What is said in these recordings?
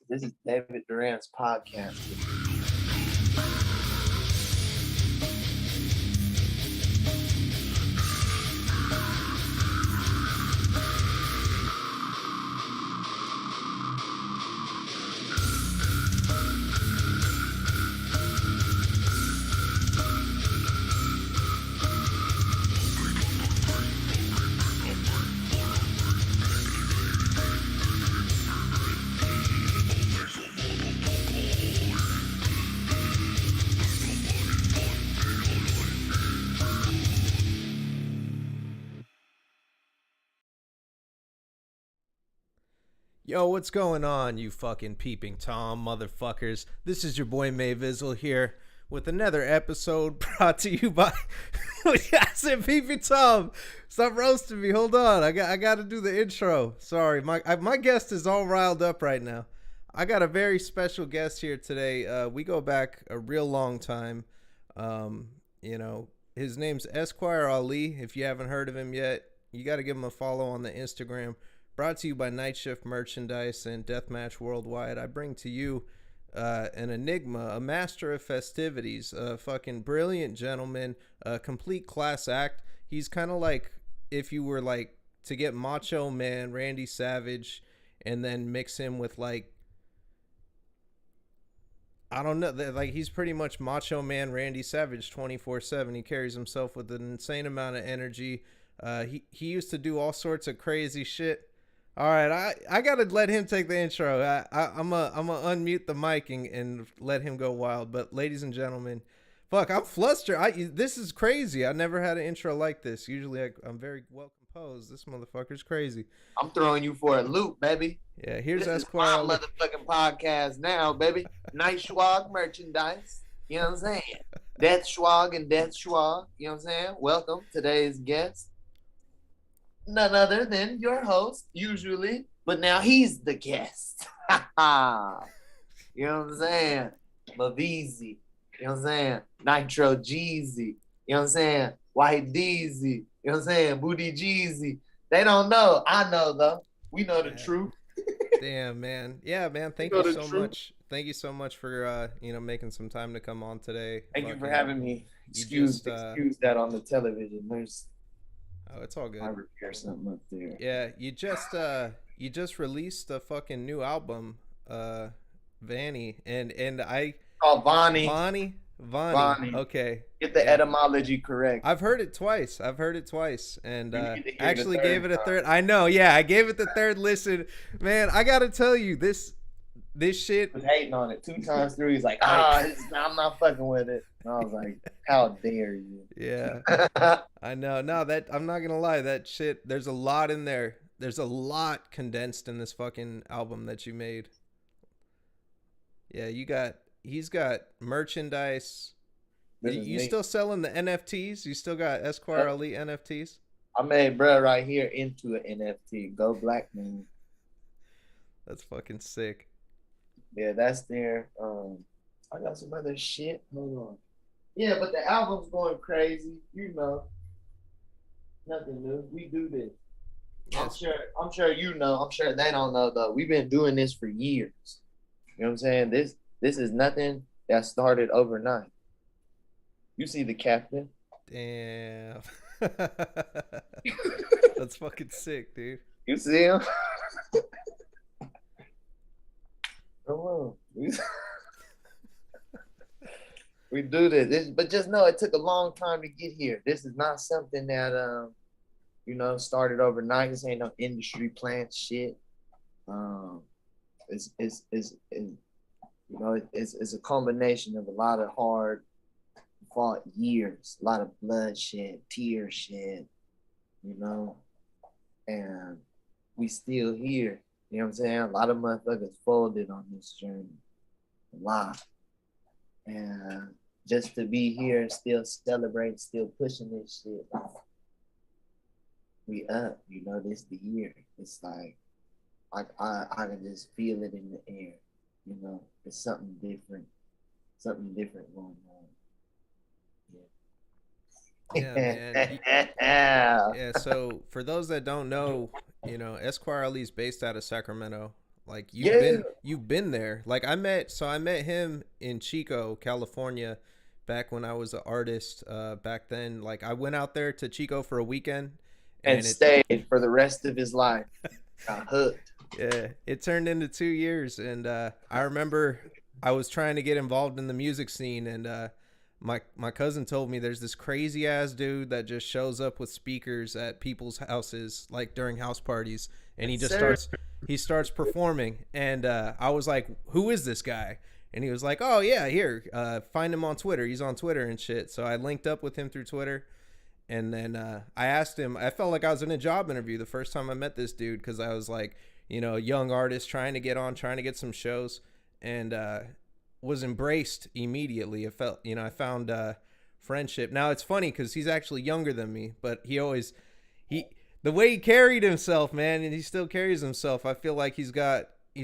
This is David Duran's podcast. Yo, what's going on, you fucking peeping Tom motherfuckers? This is your boy Mayvizzle here with another episode brought to you by I said peeping Tom. Stop roasting me. Hold on. I got to do the intro. Sorry. My guest is all riled up right now. I got a very special guest here today. We go back a real long time. His name's Esquire Ali. If you haven't heard of him yet, you got to give him a follow on the Instagram. Brought to you by Night Shift Merchandise and Deathmatch Worldwide. I bring to you an enigma, a master of festivities, a fucking brilliant gentleman, a complete class act. He's kind of like if you were like to get Macho Man Randy Savage and then mix him with like, I don't know, like he's pretty much Macho Man Randy Savage 24/7. He carries himself with an insane amount of energy. He used to do all sorts of crazy shit. All right, I gotta let him take the intro. I'm gonna unmute the mic and let him go wild. But ladies and gentlemen, fuck, I'm flustered. This is crazy. I never had an intro like this. Usually I'm very well composed. This motherfucker's crazy. I'm throwing you for a loop, baby. Yeah, here's this Esquire. Is my motherfucking podcast now, baby. Night Schwag merchandise. You know what I'm saying? Death Schwag and Death Schwag. You know what I'm saying? Welcome today's guest. None other than your host, usually, but now he's the guest. You know what I'm saying? Mavizi. You know what I'm saying? Nitro Jeezy. You know what I'm saying? White Deezy. You know what I'm saying? Booty Jeezy. They don't know. I know, though. We know the truth. Damn, man. Yeah, man. Thank you so much. Thank you so much for making some time to come on today. Thank you for having me. Excuse that on the television. Oh, it's all good. I repair something up there. Yeah, you just released a fucking new album, Vanny, and I called Vonnie. Vonnie. Okay. Get the etymology correct. I've heard it twice, and actually gave it a third. I know, yeah, I gave it the third listen. Man, I gotta tell you, this shit. I was hating on it 2 times through. He's like, I'm not fucking with it. And I was like, how dare you? Yeah. I know. No, that I'm not gonna lie. That shit. There's a lot in there. There's a lot condensed in this fucking album that you made. Yeah, he's got merchandise. You still selling the NFTs? You still got Esquire Ali NFTs? I made bro right here into an NFT. Go Black Man. That's fucking sick. Yeah, that's there. I got some other shit. Hold on. Yeah, but the album's going crazy. You know, nothing new. We do this. Yes. I'm sure you know. I'm sure they don't know though. We've been doing this for years. You know what I'm saying? This is nothing that started overnight. You see the captain? Damn. That's fucking sick, dude. You see him? Come on. We do this, but just know it took a long time to get here. This is not something that started overnight. This ain't no industry plant shit. It's a combination of a lot of hard fought years, a lot of bloodshed, tears shed, and we still here. You know what I'm saying? A lot of motherfuckers folded on this journey. A lot. And just to be here and still celebrate, still pushing this shit. We up, this the year. It's like I can just feel it in the air. It's something different going on. Yeah, man. Yeah, so for those that don't know, Esquire Ali is based out of Sacramento. Like Yeah, you've been there. Like I met him in Chico, California, back when I was an artist. Back then, like I went out there to Chico for a weekend, and and it stayed for the rest of his life. Got hooked. yeah, it turned into 2 years, and I remember I was trying to get involved in the music scene, and my cousin told me there's this crazy ass dude that just shows up with speakers at people's houses, like during house parties, and Yes, sir. he starts performing, and I was like, who is this guy? And he was like, oh yeah, here, find him on Twitter. He's on Twitter and shit. So I linked up with him through Twitter. And then I asked him, I felt like I was in a job interview the first time I met this dude because I was like, you know, a young artist trying to get on, trying to get some shows, and was embraced immediately. It felt, you know, I found friendship. Now it's funny because he's actually younger than me, but he, the way he carried himself, man, and he still carries himself. I feel like he's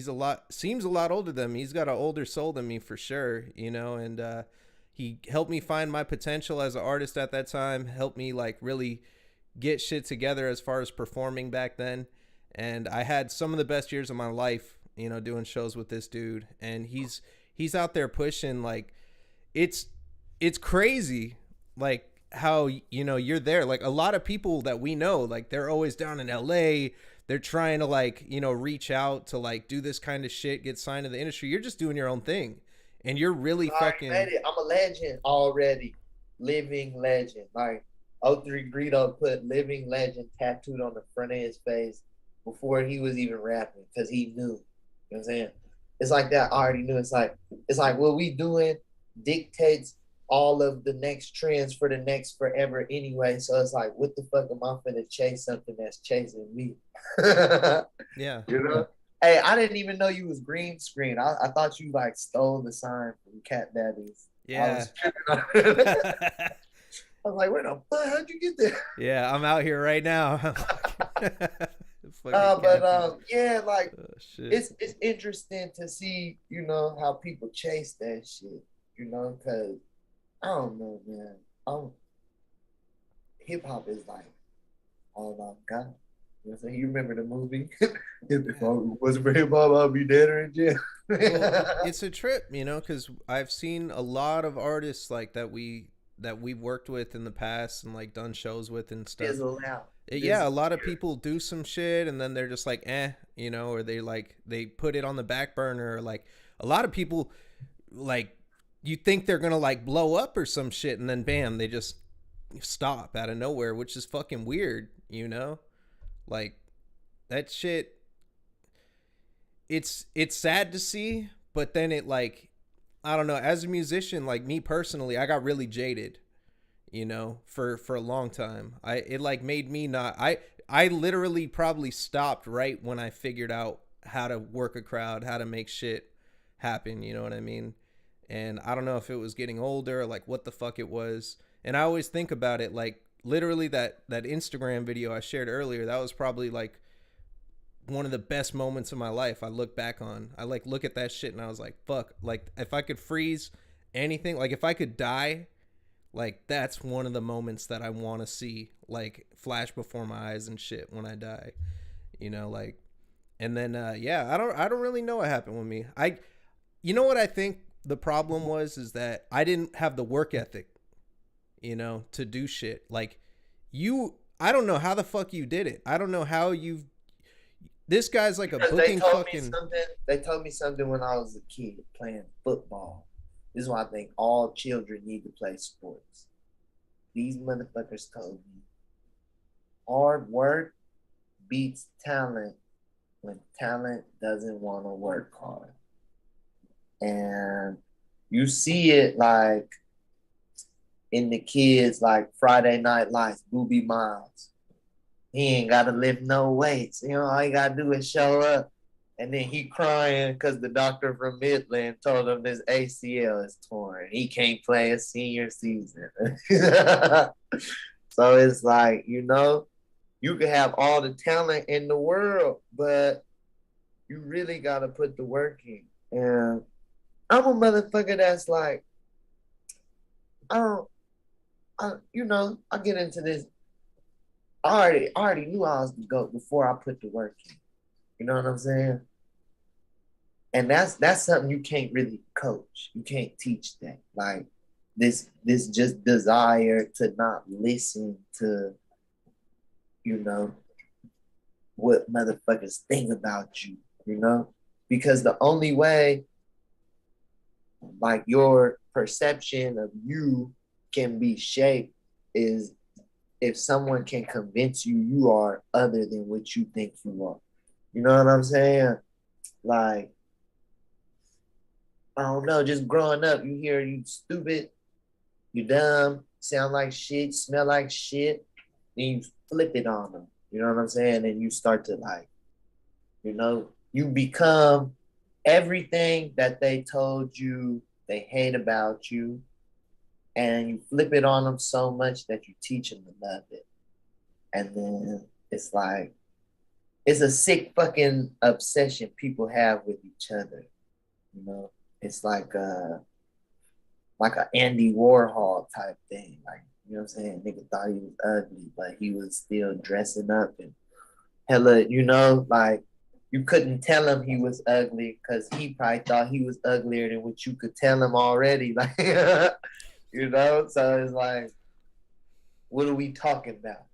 a lot, seems a lot older than me. He's got an older soul than me for sure, you know, and he helped me find my potential as an artist at that time, helped me like really get shit together as far as performing back then. And I had some of the best years of my life, you know, doing shows with this dude. And he's out there pushing like it's it's crazy like how you know you're there. Like a lot of people that we know, like they're always down in LA. They're trying to like, you know, reach out to like do this kind of shit, get signed to the industry. You're just doing your own thing. And you're really I fucking made it. I'm a legend already. Living legend. Like O3 Greedo put living legend tattooed on the front of his face before he was even rapping because he knew. You know what I'm saying? It's like that. I already knew. It's like what we doing dictates all of the next trends for the next forever anyway. So it's like, what the fuck am I finna chase something that's chasing me? yeah. You know? Hey, I didn't even know you was green screen. I thought you like stole the sign from Cat Daddy's. I Yeah. was tripping on it. I was like, where the fuck? How'd you get there? Yeah, I'm out here right now. Fucking But cappy. yeah, like Oh shit. it's interesting to see, you know, how people chase that shit. You know, because I don't know, man. Hip hop is like all about God. You know what I'm saying? You remember the movie? If it Yeah. wasn't for hip hop, I'd be dead or in jail. Well, it's a trip, you know, because I've seen a lot of artists like that we've worked with in the past and like done shows with and stuff. Fizzle out. Yeah, a Fizzle. lot of people do some shit and then they're just like, you know, or they put it on the back burner. Or like a lot of people, like you think they're gonna like blow up or some shit, and then bam, they just stop out of nowhere, which is fucking weird, you know? Like that shit it's sad to see, but then it like I don't know, as a musician, like me personally, I got really jaded, you know, for a long time. It like made me not I literally probably stopped right when I figured out how to work a crowd, how to make shit happen, you know what I mean? And I don't know if it was getting older, or like what the fuck it was. And I always think about it like literally that Instagram video I shared earlier, that was probably like one of the best moments of my life. I look back on. I like look at that shit and I was like, fuck. Like if I could freeze anything, like if I could die, like that's one of the moments that I want to see like flash before my eyes and shit when I die. You know, like and then yeah, I don't really know what happened with me. You know what I think the problem was is that I didn't have the work ethic, you know, to do shit. Like you I don't know how the fuck you did it. I don't know how you this guy's like a Because they booking told me fucking something. They told me something when I was a kid playing football. This is why I think all children need to play sports. These motherfuckers told me hard work beats talent when talent doesn't want to work hard. And you see it like in the kids like Friday Night Lights, Booby Miles. He ain't gotta lift no weights. You know, all he gotta do is show up. And then he crying because the doctor from Midland told him his ACL is torn. He can't play a senior season. So it's like, you know, you can have all the talent in the world, but you really gotta put the work in. And I'm a motherfucker that's like, I don't, you know, I get into this. I already knew I was the GOAT before I put the work in. You know what I'm saying? And that's something you can't really coach. You can't teach that. Like this just desire to not listen to, you know, what motherfuckers think about you, you know? Because the only way like your perception of you can be shaped is if someone can convince you you are other than what you think you are. You know what I'm saying? Like, I don't know, just growing up, you hear you stupid, you dumb, sound like shit, smell like shit, then you flip it on them. You know what I'm saying? And you start to like, you become everything that they told you they hate about you, and you flip it on them so much that you teach them to love it. And then it's like, it's a sick fucking obsession people have with each other. You know, it's like a Andy Warhol type thing. Like, you know what I'm saying? Nigga thought he was ugly, but he was still dressing up and hella, like you couldn't tell him he was ugly because he probably thought he was uglier than what you could tell him already. Like, so it's like, what are we talking about?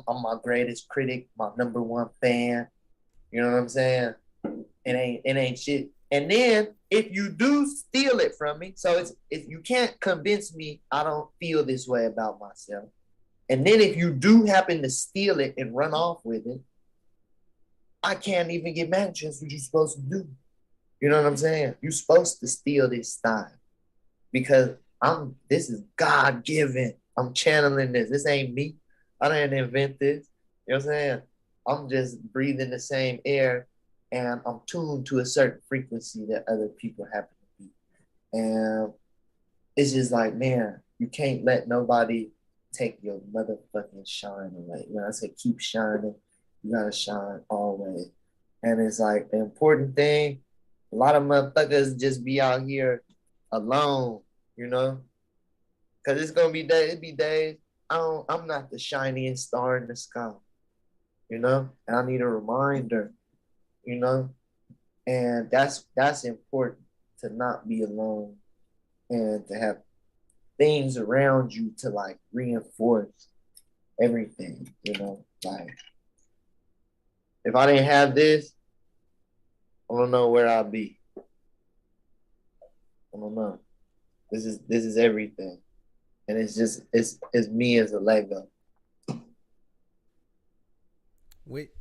I'm my greatest critic, my number one fan. You know what I'm saying? It ain't shit. And then if you do steal it from me, so it's you can't convince me I don't feel this way about myself. And then if you do happen to steal it and run off with it, I can't even get mad at you. That's what you're supposed to do. You know what I'm saying? You're supposed to steal this style because this is God given. I'm channeling this. This ain't me. I didn't invent this. You know what I'm saying? I'm just breathing the same air and I'm tuned to a certain frequency that other people happen to be. And it's just like, man, you can't let nobody take your motherfucking shine away. I say keep shining. You gotta shine always. And it's like the important thing, a lot of motherfuckers just be out here alone, you know? Cause it's gonna be days, it be days. I'm not the shiniest star in the sky, and I need a reminder, you know, and that's important to not be alone and to have things around you to like reinforce everything, like if I didn't have this, I don't know where I'd be. I don't know. This is everything. And it's just it's me as a Lego. Wait,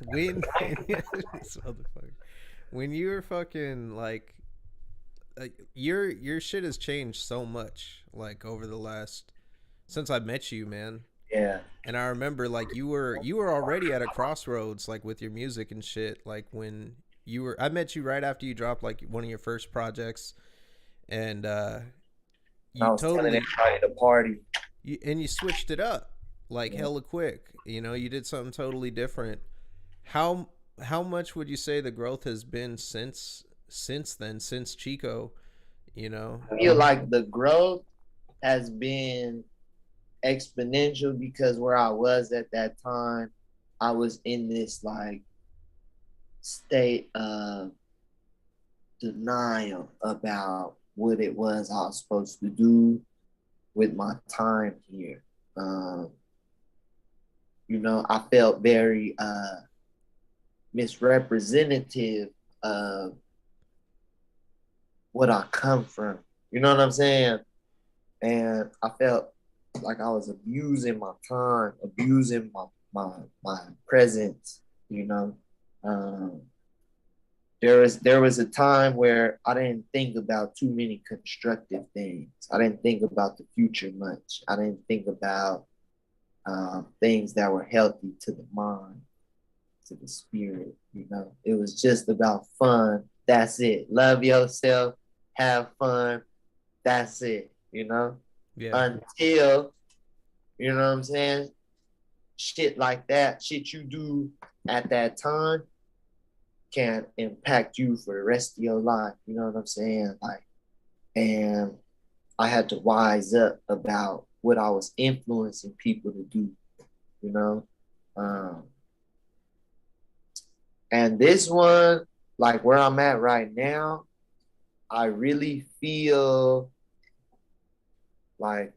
when this motherfucker, when you were fucking like your shit has changed so much like over the last since I met you, man. Yeah. And I remember like you were already at a crossroads like with your music and shit. Like when I met you right after you dropped like one of your first projects, and I you was telling totally everybody to party. you switched it up like Yeah. hella quick. You did something totally different. How how much would you say the growth has been since then, since Chico? You know, I feel like the growth has been exponential because where I was at that time, I was in this like state of denial about what it was I was supposed to do with my time here. Um, I felt very misrepresentative of what I come from. You know what I'm saying? And I felt like I was abusing my time, abusing my presence. You know, um, there was a time where I didn't think about too many constructive things. I didn't think about the future much. I didn't think about things that were healthy to the mind, to the spirit. It was just about fun. That's it. Love yourself, have fun. That's it. yeah, Until what I'm saying, shit like that, shit you do at that time can impact you for the rest of your life. You know what I'm saying? Like, and I had to wise up about what I was influencing people to do. You know, um, And this one, like where I'm at right now, I really feel like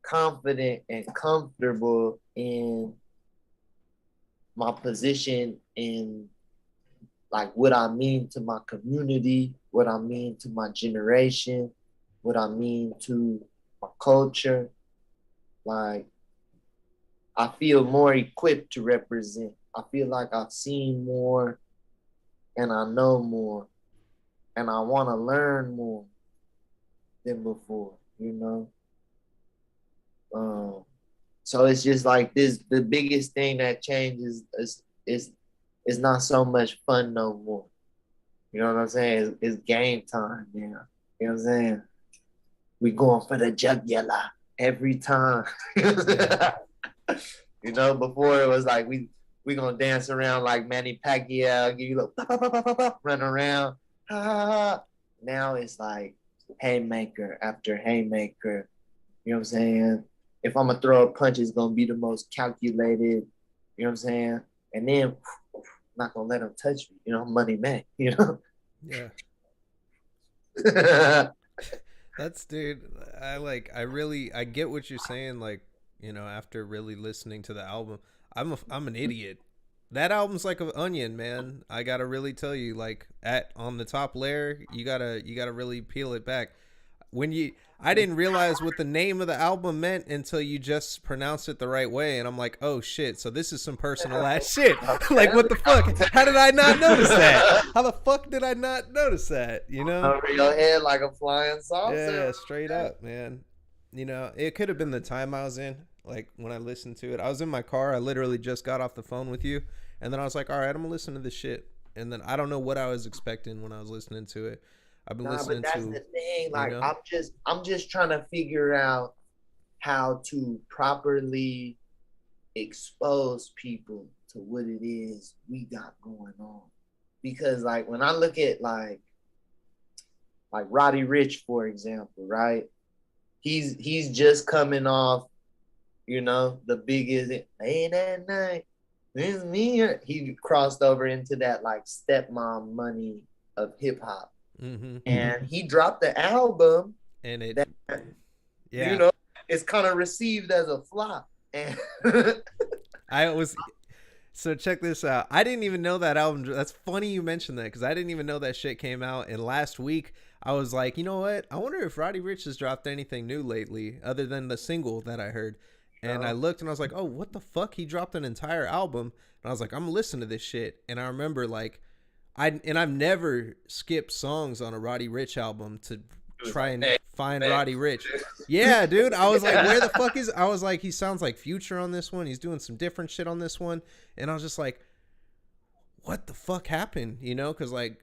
confident and comfortable in my position in like what I mean to my community, what I mean to my generation, what I mean to my culture. Like I feel more equipped to represent. I feel like I've seen more and I know more and I want to learn more than before, you know? Um, so it's just like this the biggest thing that changes is not so much fun no more. You know what I'm saying? It's game time now. You know what I'm saying? We going for the jugular every time. Yeah. You know, before it was like we gonna dance around like Manny Pacquiao, give you a little pop, pop, pop, pop, pop, run around. Ha, ha, ha. Now it's like haymaker after haymaker. You know what I'm saying? If I'm gonna throw a punch, it's gonna be the most calculated. You know what I'm saying? And then I'm not gonna let them touch me. You know, money man. You know. Yeah. That's dude. I get what you're saying. Like, after really listening to the album, I'm an idiot. That album's like an onion, man. I gotta really tell you, like, at on the top layer, you gotta really peel it back. When you I didn't realize what the name of the album meant until you just pronounced it the right way, and I'm like, oh shit, so this is some personal ass shit. Like, what the fuck? How did I not notice that? How the fuck did I not notice that? Over your head like a flying saucer. Yeah, straight up, man. It could have been the time I was in. Like, when I listened to it, I was in my car. I literally just got off the phone with you, and then I was like, all right, I'm gonna listen to this shit. And then I don't know what I was expecting when I was listening to it. I've been Nah, but listening that's to, the thing. you Like know, I'm just trying to figure out how to properly expose people to what it is we got going on. Because like when I look at like Roddy Rich, for example, right? He's just coming off, you know, the biggest late at night. It's me. He crossed over into that like stepmom money of hip hop. mm-hmm. And he dropped the album And it, that, you yeah, know, it's kind of received as a flop. And I was. So check this out. I didn't even know that album. That's funny you mentioned that because I didn't even know that shit came out. And last week I was like, you know what? I wonder if Roddy Ricch has dropped anything new lately other than the single that I heard. And I looked and I was like, oh, what the fuck? He dropped an entire album. And I was like, I'm listening to this shit. And I remember like, I've never skipped songs on a Roddy Ricch album to try like, and hey, find hey. Roddy Ricch. Yeah, dude. I was like, where the fuck is? I was like, he sounds like Future on this one. He's doing some different shit on this one, and I was just like, what the fuck happened? Because like,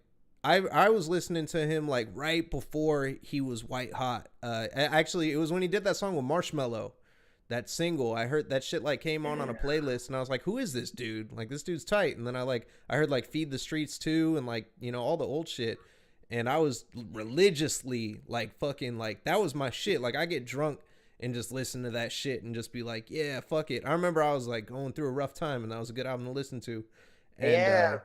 I was listening to him like right before he was white hot. Actually, it was when he did that song with Marshmello. That single, I heard that shit like came on a playlist, and I was like, "Who is this dude? Like, this dude's tight." And then I heard like "Feed the Streets" too, and like all the old shit, and I was religiously like fucking like that was my shit. Like I get drunk and just listen to that shit and just be like, "Yeah, fuck it." I remember I was like going through a rough time, and that was a good album to listen to. And Yeah,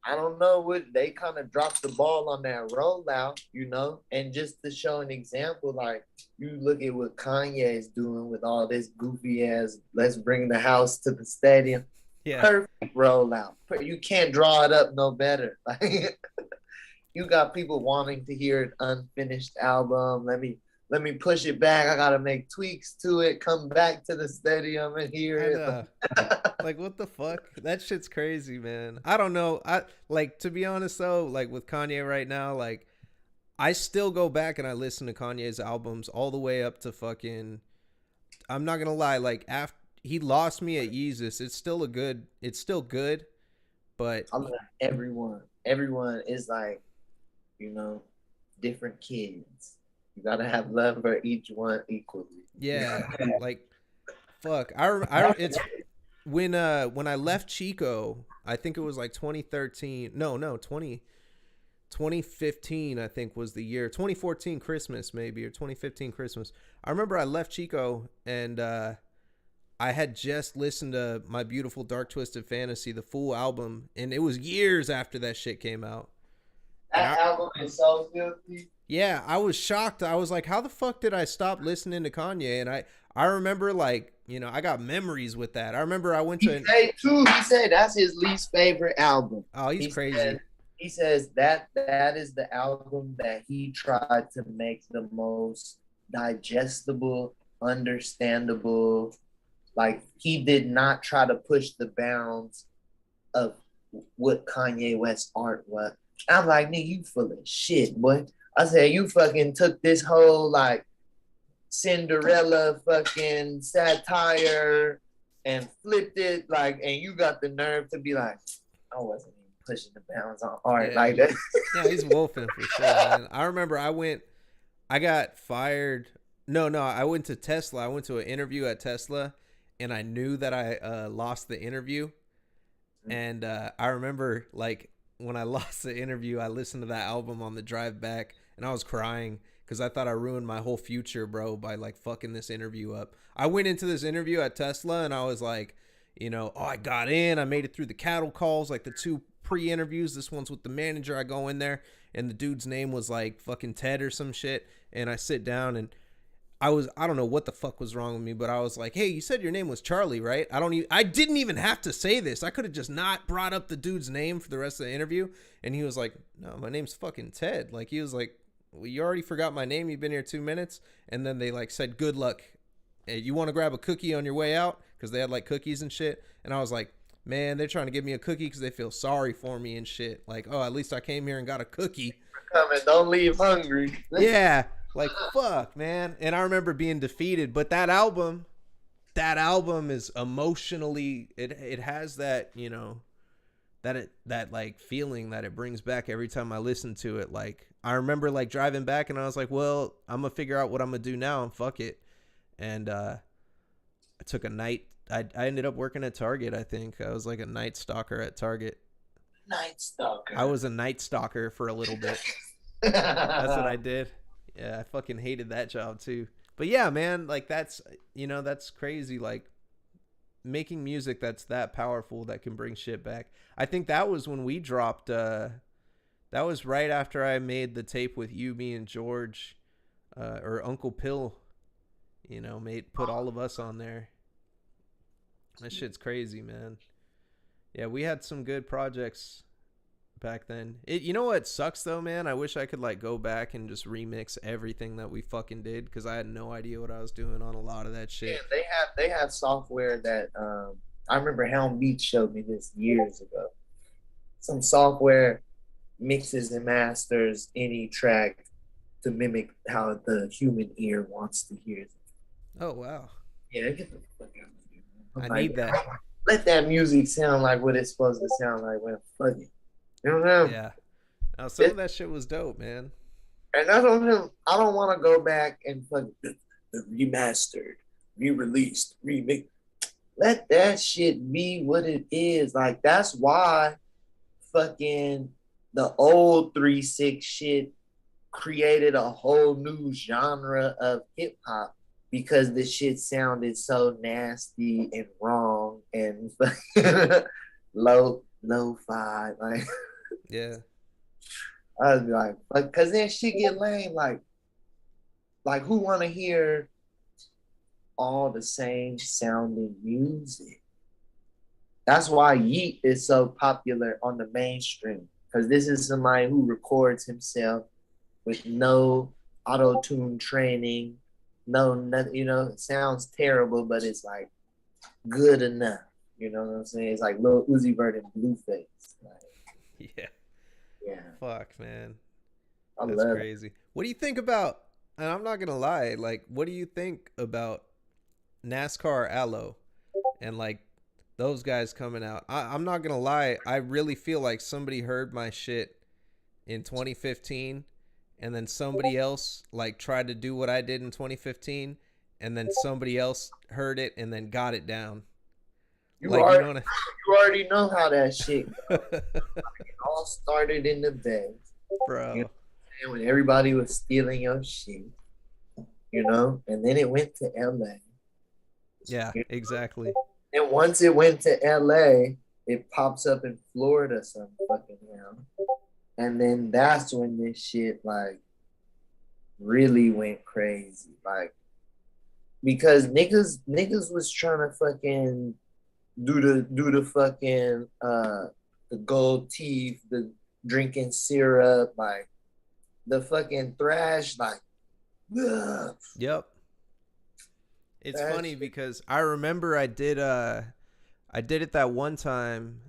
I don't know what they kind of dropped the ball on that rollout, you know. And just to show an example, like you look at what Kanye is doing with all this goofy ass, let's bring the house to the stadium. yeah, Perfect rollout. You can't draw it up no better. Like you got people wanting to hear an unfinished album. Let me push it back. I gotta make tweaks to it. Come back to the stadium and hear I it. know. Like what the fuck? That shit's crazy, man. I don't know. I like to be honest though, like with Kanye right now, like I still go back and I listen to Kanye's albums all the way up to fucking I'm not gonna lie, like after he lost me at Yeezus, it's still good, but I love everyone. Everyone is like, you know, different kids. You gotta have love for each one equally. yeah, like fuck. It's when I left Chico, I think it was like 2013. No, 2015 I think was the year. 2014 Christmas maybe or 2015 Christmas. I remember I left Chico and I had just listened to My Beautiful Dark Twisted Fantasy, the full album, and it was years after that shit came out. And That I album is so filthy. Yeah, I was shocked. I was like, how the fuck did I stop listening to Kanye? And I remember like, I got memories with that. I remember I went He to said too. He said that's his least favorite album. Oh, he's He crazy. said he says that is the album that he tried to make the most digestible, understandable. Like he did not try to push the bounds of what Kanye West art was. I'm like, nigga, you full of shit, boy. I said, you fucking took this whole like Cinderella fucking satire and flipped it like, and you got the nerve to be like, I wasn't even pushing the bounds on art Yeah. like that. No, he's wolfing for sure, man. I remember I got fired. No, no, I went to Tesla. I went to an interview at Tesla, and I knew that I lost the interview. And I remember, like, when I lost the interview, I listened to that album on the drive back, and I was crying because I thought I ruined my whole future, bro, by, like, fucking this interview up. I went into this interview at Tesla, and I was like, oh, I got in. I made it through the cattle calls, like the two pre-interviews. This one's with the manager. I go in there, and the dude's name was, like, fucking Ted or some shit. And I sit down, and I don't know what the fuck was wrong with me, but I was like, hey, you said your name was Charlie, right? I didn't even have to say this. I could have just not brought up the dude's name for the rest of the interview. And he was like, no, my name's fucking Ted. Like, he was like, well, you already forgot my name. You've been here 2 minutes. And then they like said, good luck. Hey, you want to grab a cookie on your way out? Because they had like cookies and shit. And I was like, man, they're trying to give me a cookie because they feel sorry for me and shit. Like, oh, at least I came here and got a cookie. Coming, don't leave hungry. Yeah. Like, fuck, man. And I remember being defeated, but that album is emotionally, it has that, that like feeling that it brings back every time I listen to it. Like, I remember like driving back and I was like, well, I'm gonna figure out what I'm gonna do now and fuck it. And I took a night, I ended up working at Target. I think I was like a night stalker at Target. Night Stalker. I was a night stalker for a little bit. That's what I did. Yeah, I fucking hated that job too. But yeah, man, like that's that's crazy. Like making music that's that powerful that can bring shit back. I think that was when we dropped. That was right after I made the tape with you, me, and George, or Uncle Pill. Put all of us on there. That shit's crazy, man. Yeah, we had some good projects back then. You know what sucks though, man? I wish I could like go back and just remix everything that we fucking did because I had no idea what I was doing on a lot of that shit. Yeah, they have software that I remember Helm Beach showed me this years ago. Some software mixes and masters any track to mimic how the human ear wants to hear it. Oh wow. Yeah, get the fuck out of here. I need that. Let that music sound like what it's supposed to sound like. Well, fuck it. You know what I mean? Yeah. Now, some of that shit was dope, man. And that's what I don't want to go back and fuck the remastered, re-released, remix. Let that shit be what it is. Like that's why fucking the old 3-6 shit created a whole new genre of hip hop because the shit sounded so nasty and wrong and lo-fi. Like Yeah. I was like, cause then shit get lame. Like who want to hear all the same sounding music? That's why Yeet is so popular on the mainstream. Cause this is somebody who records himself with no auto-tune training, nothing. It sounds terrible, but it's like good enough. You know what I'm saying? It's like Lil Uzi Vert and Blueface. Like, Yeah. yeah. Fuck, man. I That's love crazy. It. What do you think about, and I'm not going to lie, like, what do you think about NASCAR Allo and, like, those guys coming out? I'm not going to lie. I really feel like somebody heard my shit in 2015 and then somebody else, like, tried to do what I did in 2015 and then somebody else heard it and then got it down. You already know how that shit goes. It all started in the Bay. Bro. When everybody was stealing your shit, and then it went to LA. Yeah, exactly. And once it went to LA, it pops up in Florida some fucking now. And then that's when this shit like really went crazy. Like because niggas was trying to fucking do the fucking the gold teeth, the drinking syrup, like the fucking thrash, like ugh, Yep. It's that funny shit. because I remember I did it that one time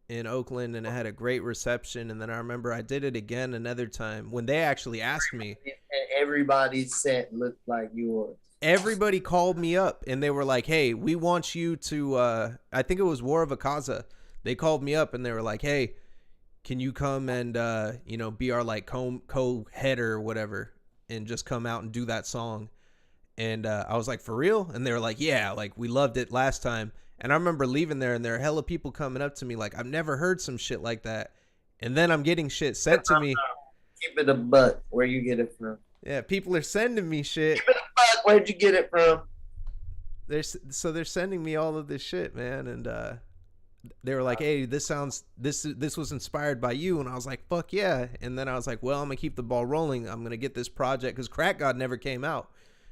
in Oakland and it had a great reception, and then I remember I did it again another time when they actually asked me. And everybody's set looked like yours. Everybody called me up and they were like, "Hey, we want you to I think it was War of Akaza. They called me up and they were like, "Hey, can you come and be our like co-header or whatever and just come out and do that song?" And I was like, "For real?" And they were like, "Yeah, like we loved it last time." And I remember leaving there and there are hella people coming up to me like, "I've never heard some shit like that." And then I'm getting shit sent to me. Keep it a buck. Where you get it from? Yeah, people are sending me shit. Keep it a buck. Where'd you get it from? They're sending me all of this shit, man, and they were like, "Hey, this was inspired by you," and I was like, "Fuck yeah!" And then I was like, "Well, I'm gonna keep the ball rolling. I'm gonna get this project because Crack God never came out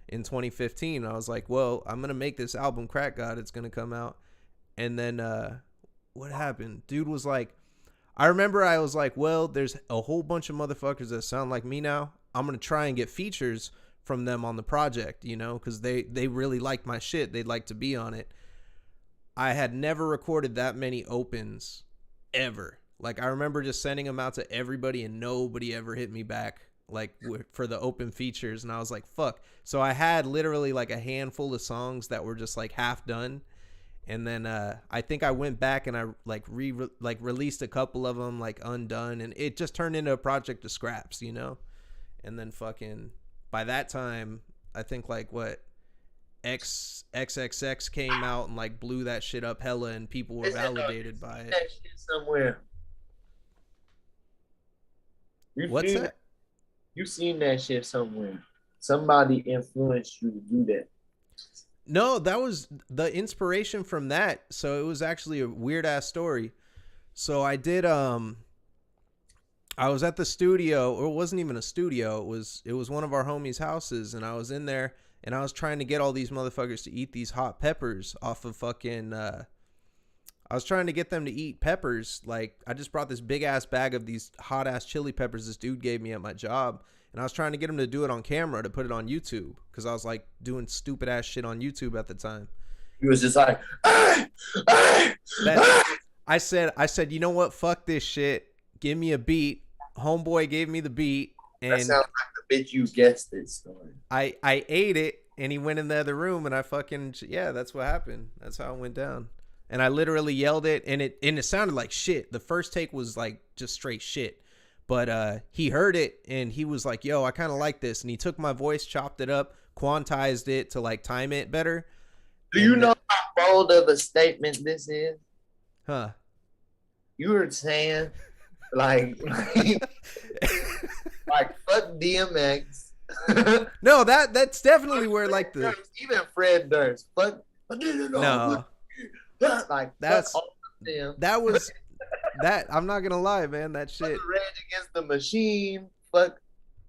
in 2015. I was like, "Well, I'm gonna make this album, Crack God. It's gonna come out." And then what happened? Dude was like, I remember I was like, "Well, there's a whole bunch of motherfuckers that sound like me now. I'm gonna try and get features from them on the project, because they really liked my shit. They'd like to be on it." I had never recorded that many opens ever. Like I remember just sending them out to everybody and nobody ever hit me back like for the open features, and I was like, "Fuck." So I had literally like a handful of songs that were just like half done, and then I think I went back and I like released a couple of them like undone, and it just turned into a project of scraps. And then fucking by that time, I think like what XXX came out and like blew that shit up hella, and people were validated by it. That shit somewhere. You What's seen that? you seen that shit somewhere. Somebody influenced you to do that. No, that was the inspiration from that. So it was actually a weird ass story. So I was at the studio, or it wasn't even a studio. It was one of our homies' houses, and I was in there, and I was trying to get all these motherfuckers to eat these hot peppers off of fucking. I was trying to get them to eat peppers. Like I just brought this big ass bag of these hot ass chili peppers this dude gave me at my job, and I was trying to get him to do it on camera to put it on YouTube because I was like doing stupid ass shit on YouTube at the time. He was just like, ah, ah, That ah. I said, you know what? Fuck this shit. Give me a beat. Homeboy gave me the beat, That and sounds like the bitch you guessed this story. I ate it, and he went in the other room, and I fucking yeah, that's what happened. That's how it went down. And I literally yelled it, and it sounded like shit. The first take was like just straight shit, but he heard it, and he was like, "Yo, I kind of like this," and he took my voice, chopped it up, quantized it to like time it better, Do you and know how bold of a statement this is? huh. You were saying like like fuck DMX. No, that's definitely where like the Even Fred Durst. Fuck I didn't know. no, Like fuck that's all of them. that was that I'm not gonna lie, man. That Fuck shit. Rage Against the Machine. Fuck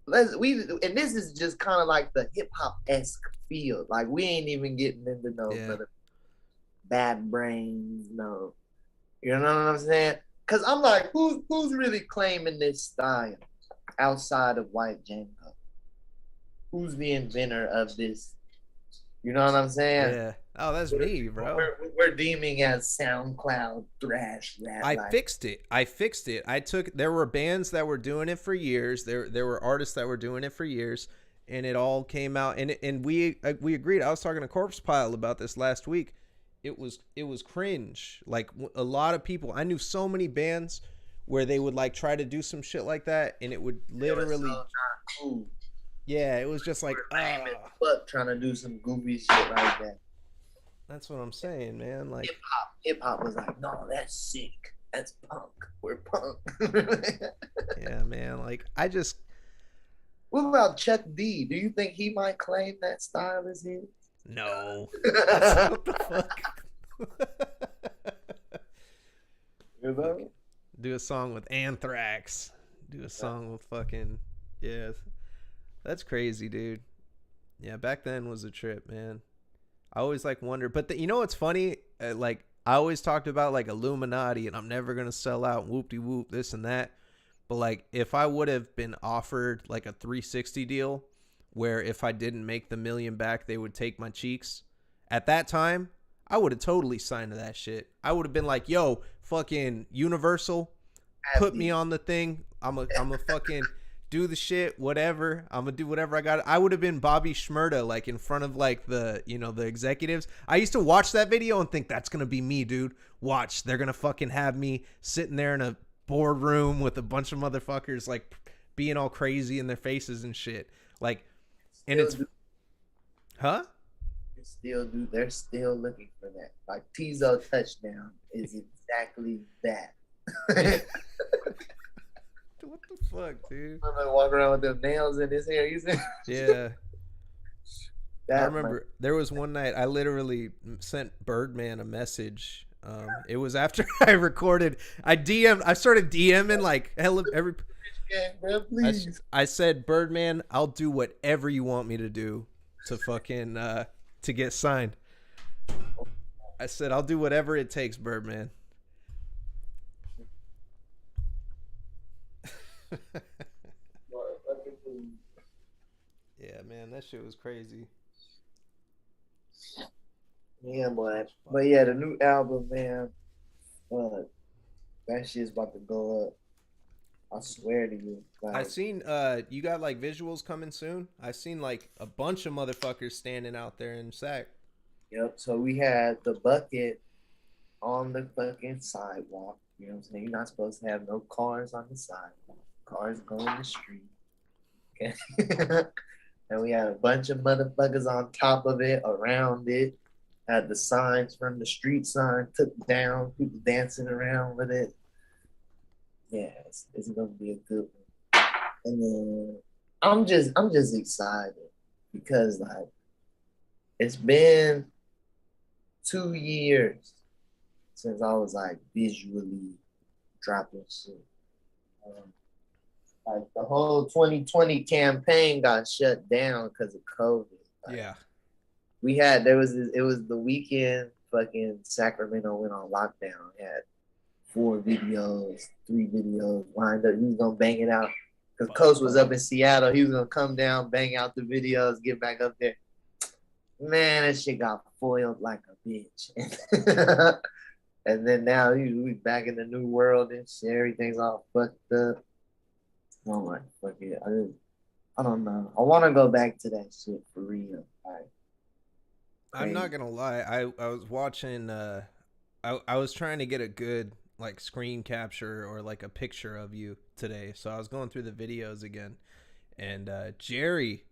and this is just kind of like the hip hop esque feel. Like we ain't even getting into no Yeah. brother bad brains, no. You know what I'm saying? Cause I'm like, who's really claiming this style outside of White Django? Who's the inventor of this? You know what I'm saying? Yeah. Oh, that's me, bro. We're deeming as SoundCloud thrash rap. I Like fixed it. I fixed it. There were bands that were doing it for years. There were artists that were doing it for years, and it all came out, and we agreed. I was talking to Corpse Pile about this last week. It was cringe. Like a lot of people, I knew so many bands where they would like try to do some shit like that, and it would it was so literally not cool. yeah, it was just like We're lame as fuck trying to do some goofy shit like that. that's what I'm saying, man. Like Hip hop was like, no, that's sick. That's punk. We're punk. yeah, man. Like I just What about Chuck D? Do you think he might claim that style as his? No. What the fuck? You Fucking know? do a song with Anthrax. Do a song with fucking yeah. That's crazy, dude. Yeah, back then was a trip, man. I always like wonder, but you know what's funny? Like I always talked about like Illuminati, and I'm never gonna sell out. Whoop de whoop, this and that. But like, if I would have been offered like a 360 deal, where if I didn't make the million back, they would take my cheeks. At that time, I would have totally signed to that shit. I would have been like, "Yo, fucking Universal, put me Happy. on the thing. I'm a fucking do the shit, whatever. I'm gonna do whatever I got." I would have been Bobby Shmurda, like in front of like the executives. I used to watch that video and think that's gonna be me, dude. Watch, they're gonna fucking have me sitting there in a boardroom with a bunch of motherfuckers like being all crazy in their faces and shit. Like, and Still it's do. huh? Still do. They're still looking for that. Like Tizo touchdown is exactly that. What the fuck, dude? I'm like walking around with them nails in his hair. You see Yeah. I that? remember there was one night I literally sent Birdman a message. It was after I recorded. I started DMing like hella every. Bro, please. I said, Birdman, I'll do whatever you want me to do to fucking to get signed. I said I'll do whatever it takes, Birdman. Yeah, man, that shit was crazy. Yeah, boy. But yeah, the new album, man. Uh, that shit's about to go up. I swear to you. I Like, seen you got like visuals coming soon. I seen like a bunch of motherfuckers standing out there in Sac. yep. So we had the bucket on the fucking sidewalk. You know what I'm saying? You're not supposed to have no cars on the sidewalk. Cars go in the street. Okay. And we had a bunch of motherfuckers on top of it, around it. Had the signs from the street sign took down, people dancing around with it. Yeah, it's gonna be a good one. And then I'm just excited because like it's been 2 years since I was like visually dropping shit. Um, like the whole 2020 campaign got shut down because of COVID. Like, Yeah. it was the weekend fucking Sacramento went on lockdown. It had 4 videos, 3 videos lined up. He was gonna bang it out because Coach was up in Seattle. He was gonna come down, bang out the videos, get back up there. Man, that shit got foiled like a bitch. And then now we back in the new world and shit. Everything's all fucked up. I'm like, fuck it. I don't know. I want to go back to that shit for real. Like, I'm crazy. not gonna lie. I was watching. I was trying to get a good like screen capture or like a picture of you today. So I was going through the videos again, and Jerry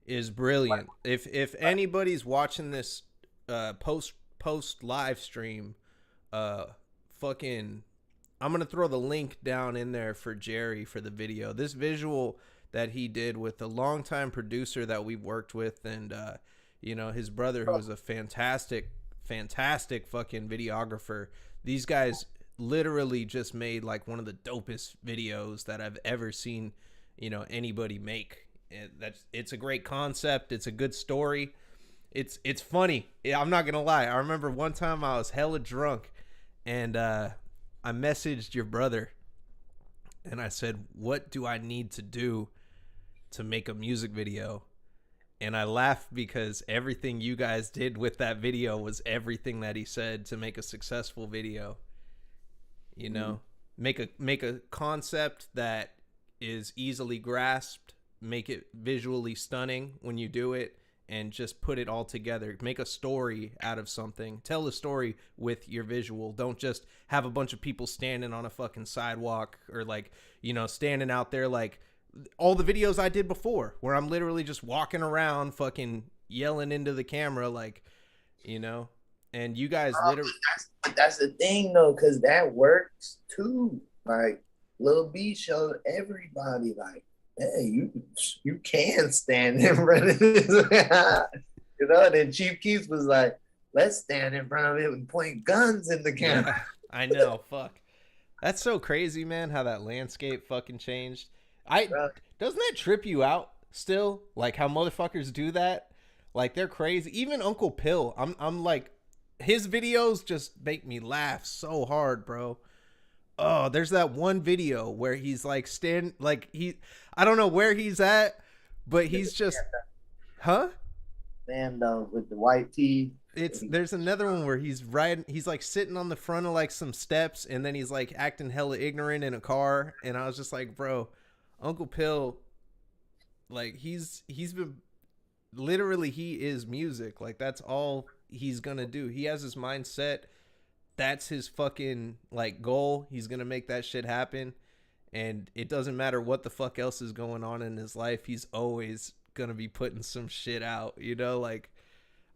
is brilliant. If anybody's watching this post live stream, uh, fucking, I'm gonna throw the link down in there for Jerry for the video. This visual that he did with a longtime producer that we worked with, and his brother, who was a fantastic fucking videographer. These guys literally just made like one of the dopest videos that I've ever seen, anybody make. It's a great concept. It's a good story. It's funny. I'm not gonna lie. I remember one time I was hella drunk, and I messaged your brother, and I said, "What do I need to do to make a music video?" And I laughed because everything you guys did with that video was everything that he said to make a successful video. You know, make a concept that is easily grasped, make it visually stunning when you do it, and just put it all together. Make a story out of something. Tell a story with your visual. Don't just have a bunch of people standing on a fucking sidewalk or like, standing out there like all the videos I did before where I'm literally just walking around fucking yelling into the camera like, and you guys literally That's the thing though, because that works too. Like Lil B showed everybody, like, hey, you can stand in front of this. You know, and then Chief Keef was like, let's stand in front of it and point guns in the camera. Yeah, I know. Fuck. That's so crazy, man, how that landscape fucking changed. I Bro. doesn't that trip you out still? Like how motherfuckers do that? Like they're crazy. Even Uncle Pill, I'm like his videos just make me laugh so hard, bro. Oh, there's that one video where he's like I don't know where he's at, but he's just huh? Man, though, with the white tee. There's another one where he's like sitting on the front of like some steps and then he's like acting hella ignorant in a car and I was just like, bro, Uncle Pill, like he's been literally he is music. Like that's all he's gonna do. He has his mindset. That's his fucking like goal. He's gonna make that shit happen. And it doesn't matter what the fuck else is going on in his life, he's always gonna be putting some shit out, you know, like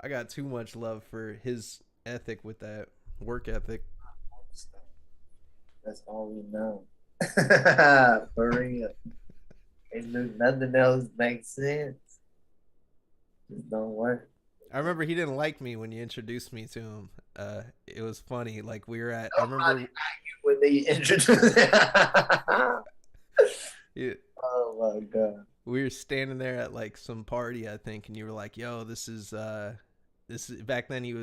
I got too much love for his ethic with that work ethic. That's all we know. For real. And nothing else makes sense. Just don't work. I remember he didn't like me when you introduced me to him. It was funny. Like we were at, I Nobody remember liked you when they introduced it. yeah, Oh my god. we were standing there at like some party, I think, and you were like, "Yo, this is back then." He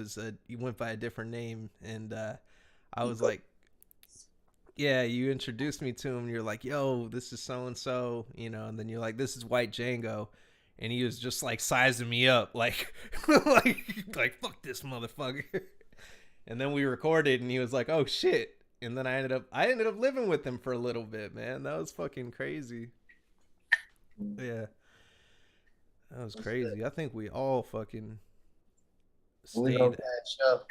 went by a different name, and I was like, "Yeah." You introduced me to him. You're like, "Yo, this is so and so," you know, and then you're like, "This is White Django." And he was just like sizing me up, like, like fuck this motherfucker. And then we recorded, and he was like, "Oh shit!" And then I ended up living with him for a little bit, man. That was fucking crazy. Yeah, that was crazy. I think we all fucking We gonna stayed. that show.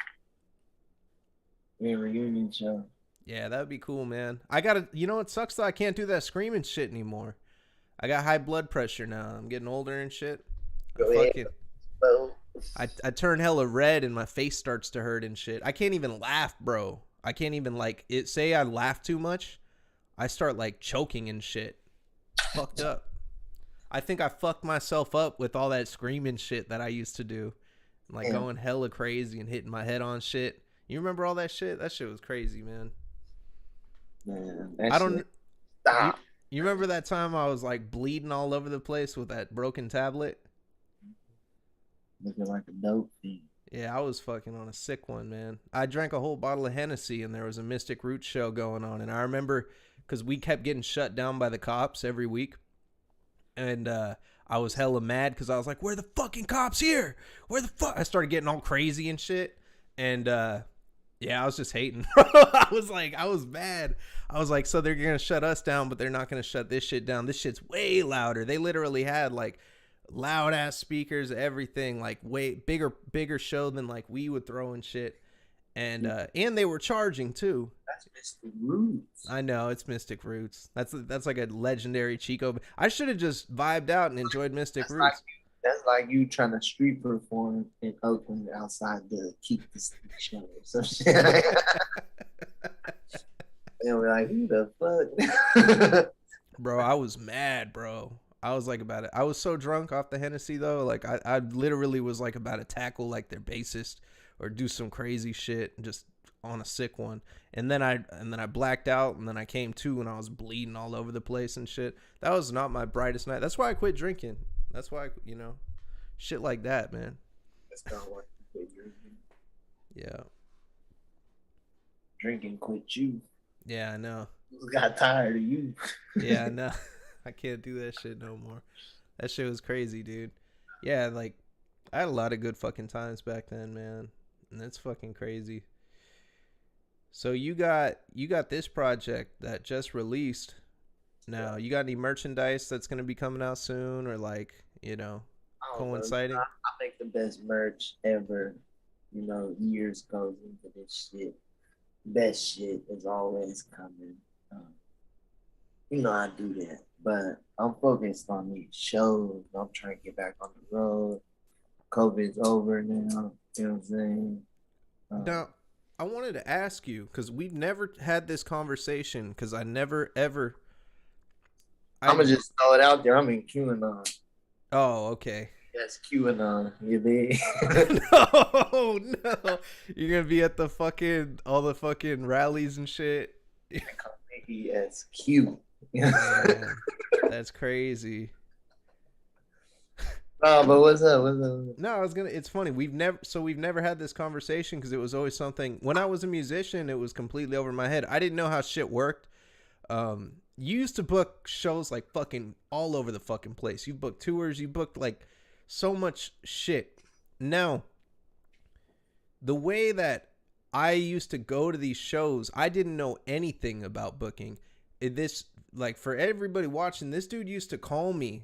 We a reunion show. Yeah, that would be cool, man. I gotta, you know, it sucks though. I can't do that screaming shit anymore. I got high blood pressure now. I'm getting older and shit. I Go ahead. fucking Bo. I turn hella red and my face starts to hurt and shit. I can't even laugh, bro. I can't even like it. Say I laugh too much, I start like choking and shit. It's fucked up. I think I fucked myself up with all that screaming shit that I used to do, like Yeah. going hella crazy and hitting my head on shit. You remember all that shit? That shit was crazy, man. Man, I that don't. shit. You Stop. you remember that time I was like bleeding all over the place with that broken tablet? Looking like a dope fiend. Yeah, I was fucking on a sick one, man. I drank a whole bottle of Hennessy and there was a Mystic Roots show going on. And I remember because we kept getting shut down by the cops every week. And I was hella mad because I was like, where the fucking cops here? Where the fuck? I started getting all crazy and shit. And yeah, I was just hating. I was mad. I was like, so they're going to shut us down, but they're not going to shut this shit down. This shit's way louder. They literally had like loud ass speakers, everything, like way bigger show than like we would throw and shit. And they were charging too. That's Mr. Roots. I know it's Mystic Roots. That's like a legendary Chico. I should have just vibed out and enjoyed Mystic Roots. That's like you trying to street perform in Oakland outside the Keep the Stick show or some shit. And we're like, who the fuck? Bro, I was mad, bro. I was like about it. I was so drunk off the Hennessy though. Like I literally was like about to tackle like their bassist or do some crazy shit just on a sick one. And then I blacked out and then I came to and I was bleeding all over the place and shit. That was not my brightest night. That's why I quit drinking. That's why, shit like that, man. That's not what quit drinking. Yeah. Drinking quit you. Yeah, I know. Got tired of you. Yeah, I know. I can't do that shit no more. That shit was crazy, dude. Yeah, like I had a lot of good fucking times back then, man. And that's fucking crazy. So you got this project that just released. Now, you got any merchandise that's going to be coming out soon or like, coinciding? I make the best merch ever. Years goes into this shit. Best shit is always coming. I do that, but I'm focused on these shows. I'm trying to get back on the road. COVID's over now. You know what I'm saying? Now, I wanted to ask you because we've never had this conversation because I never ever. I'm gonna just throw it out there. I'm in QAnon. Oh, okay. That's QAnon. You dig? No, no. You're gonna be at the fucking all the fucking rallies and shit. ESQ. Man, that's crazy. No, but what's up? What's up? No, I was gonna. It's funny. We've never had this conversation because it was always something. When I was a musician, it was completely over my head. I didn't know how shit worked. You used to book shows like fucking all over the fucking place. You booked tours. You booked like so much shit. Now, the way that I used to go to these shows, I didn't know anything about booking. This like for everybody watching, this dude used to call me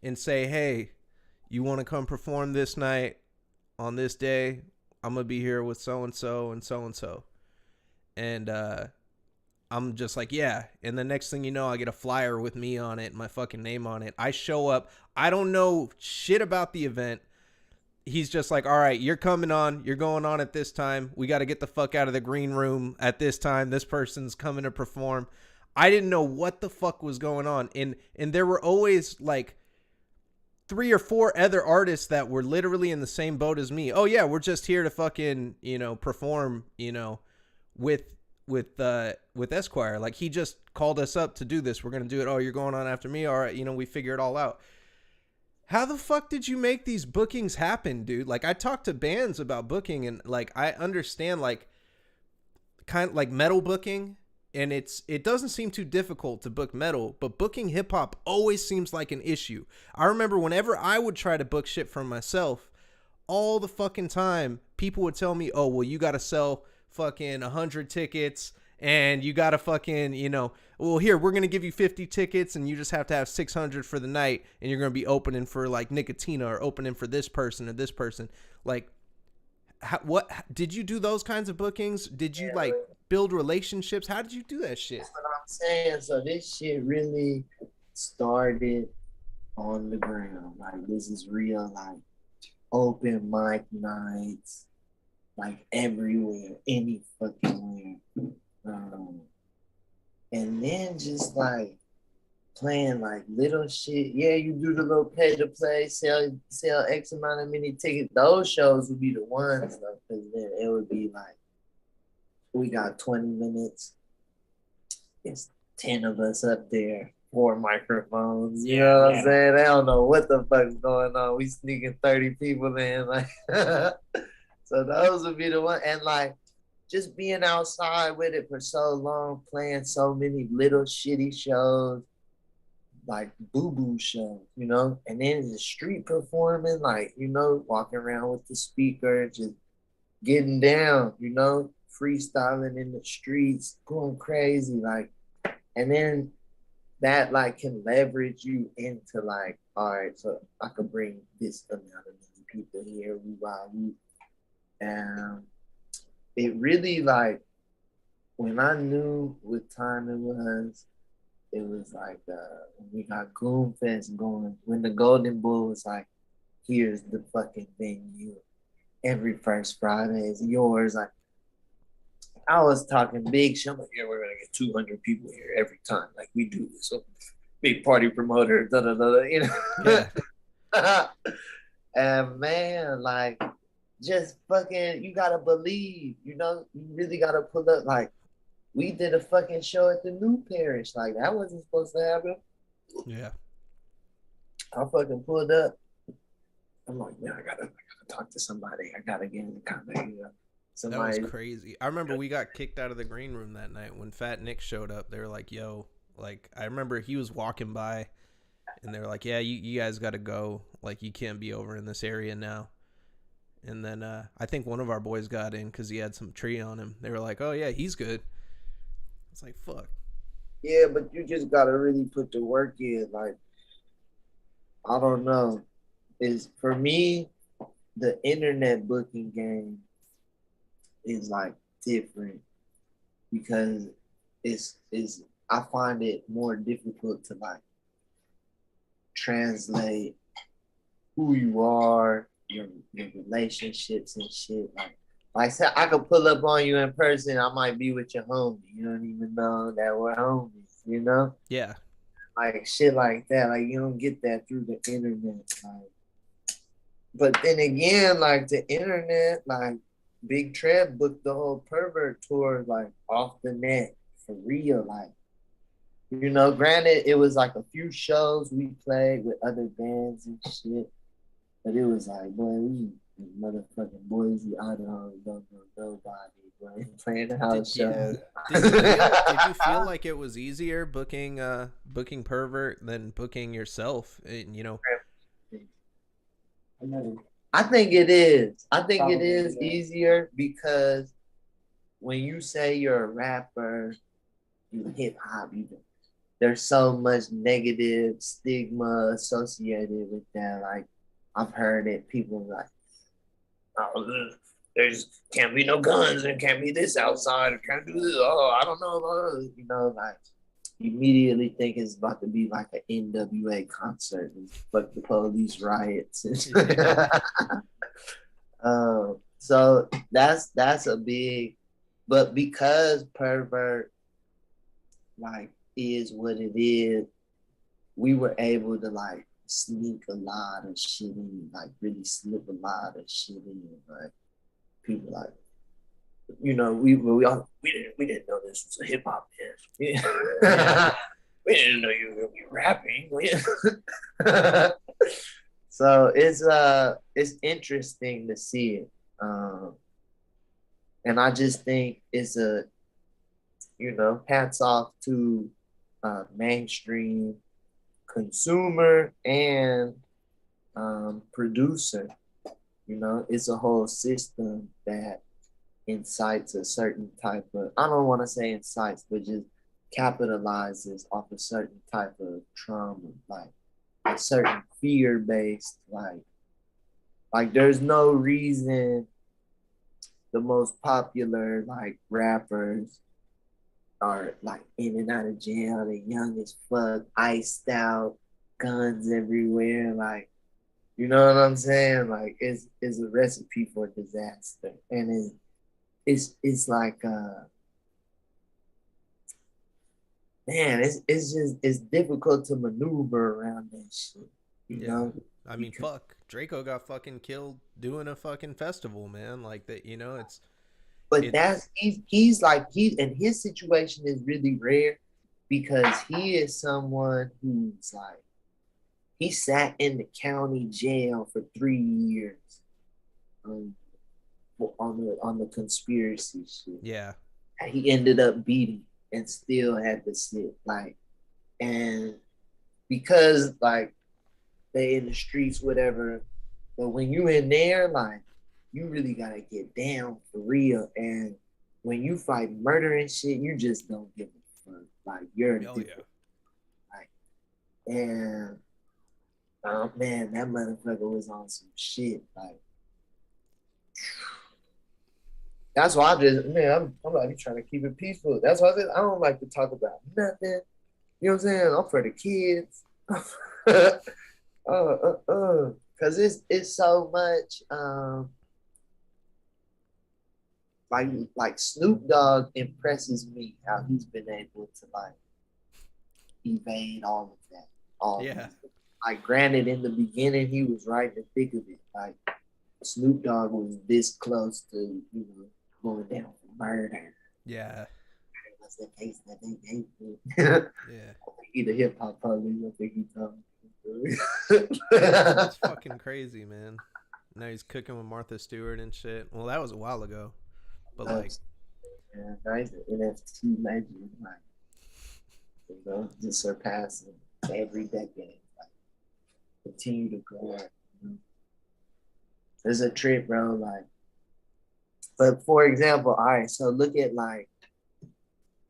and say, "Hey, you want to come perform this night on this day? I'm gonna be here with so and so and so and so." And I'm just like, yeah. And the next thing you know, I get a flyer with me on it, my fucking name on it. I show up. I don't know shit about the event. He's just like, all right, you're coming on. You're going on at this time. We got to get the fuck out of the green room at this time. This person's coming to perform. I didn't know what the fuck was going on. And there were always like 3 or 4 other artists that were literally in the same boat as me. Oh yeah, we're just here to fucking, perform, with with Esquire. Like he just called us up to do this. We're gonna do it. Oh, you're going on after me. All right, we figure it all out. How the fuck did you make these bookings happen, dude? Like I talked to bands about booking and like I understand like kind of like metal booking and it doesn't seem too difficult to book metal, but booking hip hop always seems like an issue. I remember whenever I would try to book shit for myself, all the fucking time people would tell me, "Oh, well you got to sell fucking 100 tickets and you got to fucking, well here, we're going to give you 50 tickets and you just have to have 600 for the night and you're going to be opening for like Nicotina or opening for this person or this person." Like what did you do those kinds of bookings? Did you Yeah, like build relationships? How did you do that shit? that's what I'm saying. So this shit really started on the ground. Like this is real, like open mic nights, like everywhere, any fucking where. And then just like playing like little shit. Yeah, you do the little pay to play, sell X amount of many tickets. Those shows would be the ones, because then it would be like we got 20 minutes. It's 10 of us up there, 4 microphones. You know what I'm saying? They don't know what the fuck's going on. We sneaking 30 people in, like so those would be the one. And like just being outside with it for so long, playing so many little shitty shows, like boo boo shows, and then the street performing, like, walking around with the speaker, just getting down, freestyling in the streets, going crazy, like, and then that like can leverage you into like, all right, so I could bring this amount of many people here, and it really like when I knew what time it was like when we got Goon Fest going, when the Golden Bull was like, here's the fucking venue. Every first Friday is yours. Like I was talking big shit. I'm like, yeah, we're gonna get 200 people here every time. Like we do this. So big party promoter, da da da. Yeah. And man, like just fucking, you gotta believe. You really gotta pull up. Like we did a fucking show at the New Parish. Like that wasn't supposed to happen. Yeah. I fucking pulled up. I'm like, man, I gotta talk to somebody. I gotta get in contact. That was Somebody. crazy. I remember we got kicked out of the green room that night when Fat Nick showed up. They were like, "Yo," like I remember he was walking by, and they were like, "Yeah, you guys got to go. Like you can't be over in this area now." And then I think one of our boys got in because he had some tree on him. They were like, "Oh yeah, he's good." It's like fuck. Yeah, but you just gotta really put the work in. Like, I don't know. Is for me, the internet booking game is like different because it's I find it more difficult to like translate who you are, your relationships and shit. Like I said, I could pull up on you in person. I might be with your homie. You don't even know that we're homies. Yeah. Like shit like that. Like you don't get that through the internet. Like But then again, like the internet, like Big Trev booked the whole pervert tour like off the net for real. Like, granted it was like a few shows we played with other bands and shit, but it was like, boy, we motherfucking Boise, Idaho, don't know nobody, boy, playing the house Yeah. shows. Did you feel like it was easier booking pervert than booking yourself? I think it is. I think it is easier because when you say you're a rapper, you hip hop, there's so much negative stigma associated with that. Like I've heard it, people like, oh, there's can't be no guns and can't be this outside, and can't do this. Oh, I don't know, like immediately think it's about to be like an NWA concert and fuck the police riots. Yeah. So that's a big, but because pervert like is what it is, we were able to like sneak a lot of shit in, like really slip a lot of shit in. Like people like, we didn't know this was a hip hop band. Yeah. We didn't know you were gonna be rapping. So it's interesting to see it. And I just think it's hats off to mainstream consumer and producer. It's a whole system that incites a certain type of, I don't want to say incites, but just capitalizes off a certain type of trauma, like a certain fear based, like there's no reason the most popular like rappers are like in and out of jail, the young as fuck, iced out, guns everywhere, like you know what I'm saying? Like it's a recipe for disaster. And it's like man, it's just it's difficult to maneuver around that shit, you Yeah. know? I mean, Because, fuck. Draco got fucking killed doing a fucking festival, man. Like that, but it's he's like he and his situation is really rare because he is someone who's like he sat in the county jail for 3 years um, on the conspiracy shit. yeah. He ended up beating and still had to sit like and because like they in the streets, whatever. But when you in there, like you really gotta get down for real. And when you fight murder and shit, you just don't give a fuck. Like you're Oh yeah. different. Like and man, that motherfucker was on some shit. Like that's why I'm like trying to keep it peaceful. That's why I said I don't like to talk about nothing. You know what I'm saying? I'm for the kids. Because it's so much like Snoop Dogg impresses me how he's been able to like evade all of that. All of Yeah. it. Like granted in the beginning he was right in the thick of it. Like Snoop Dogg was this close to, going down for murder. Yeah. That's the case that they gave me. Yeah. He the hip hop police, I think he told That's fucking crazy, man. Now he's cooking with Martha Stewart and shit. Well, that was a while ago, but like, Yeah, now he's an NFT legend, like just surpassing every decade, like continue to grow. It's a trip, bro. Like, but for example, all right, so look at like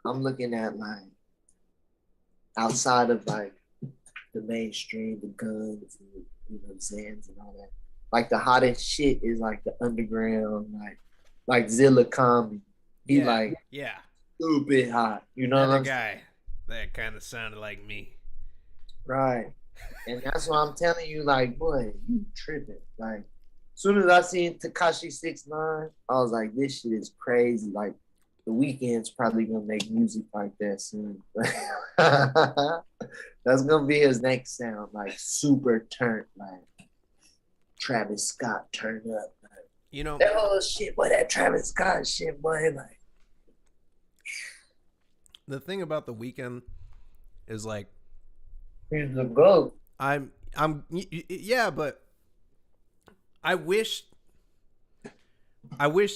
I'm looking at like outside of like the mainstream, the guns, and, Zans and all that. Like the hottest shit is like the underground, like Zilla Kami. He yeah, like yeah. stupid hot. You know what Another I'm saying? guy that kind of sounded like me. Right. And that's what I'm telling you, like, boy, you tripping. Like, as soon as I seen Takashi 6ix9ine, I was like, this shit is crazy. Like, the Weeknd's probably gonna make music like that soon. That's gonna be his next sound, like super turnt, like Travis Scott turned up. You know, That whole shit, boy, that Travis Scott shit, boy, like the thing about The Weeknd is like he's the GOAT. yeah, but I wish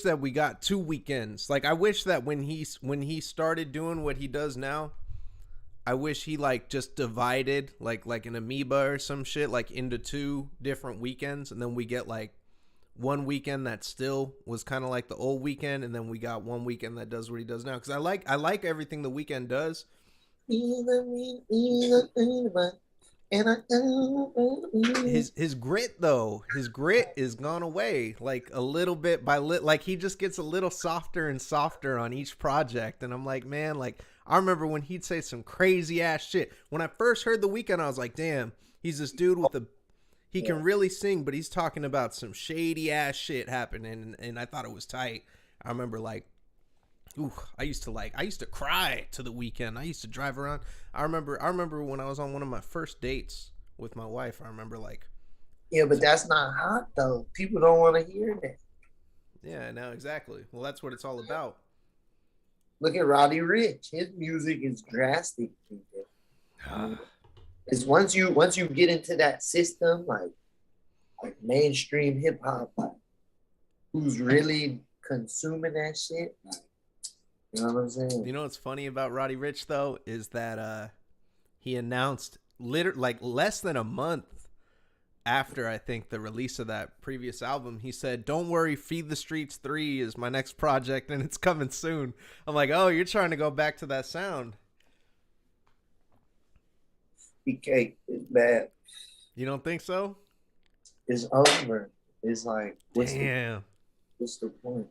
that we got 2 weekends. Like I wish that when he started doing what he does now, I wish he like just divided like an amoeba or some shit like into 2 different weekends, and then we get like one weekend that still was kind of like the old weekend, and then we got one weekend that does what he does now. Because I like everything The Weeknd does. His grit though, his grit is gone away like a little bit by like he just gets a little softer and softer on each project, and I'm like, man, like I remember when he'd say some crazy ass shit. When I first heard The Weeknd, I was like, damn, he's this dude with a he can really sing, but he's talking about some shady ass shit happening, and I thought it was tight. I remember like, ooh, I used to cry to The Weeknd. I used to drive around. I remember when I was on one of my first dates with my wife. I remember like, Yeah, but that's not hot though. People don't want to hear that. yeah, no, exactly. Well, that's what it's all about. Look at Roddy Rich. His music is drastic. It's once you get into that system, like mainstream hip hop, like who's really consuming that shit, like, you know what I'm saying? You know what's funny about Roddy Ricch though is that he announced like less than a month after I think the release of that previous album, he said, "Don't worry, Feed the Streets 3 is my next project and it's coming soon." I'm like, "Oh, you're trying to go back to that sound." BK is bad. You don't think so? It's over. It's like Damn. what's the point?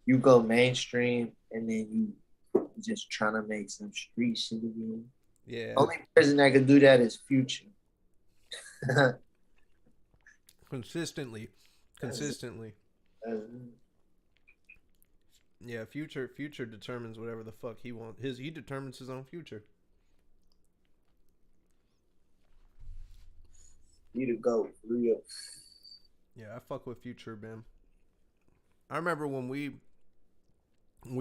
You go mainstream and then you just trying to make some street shit again. Yeah. Only person that can do that is Future. Consistently. Yeah, future determines whatever the fuck he wants. He determines his own future. You to go real. Yeah, I fuck with Future, man. I remember when we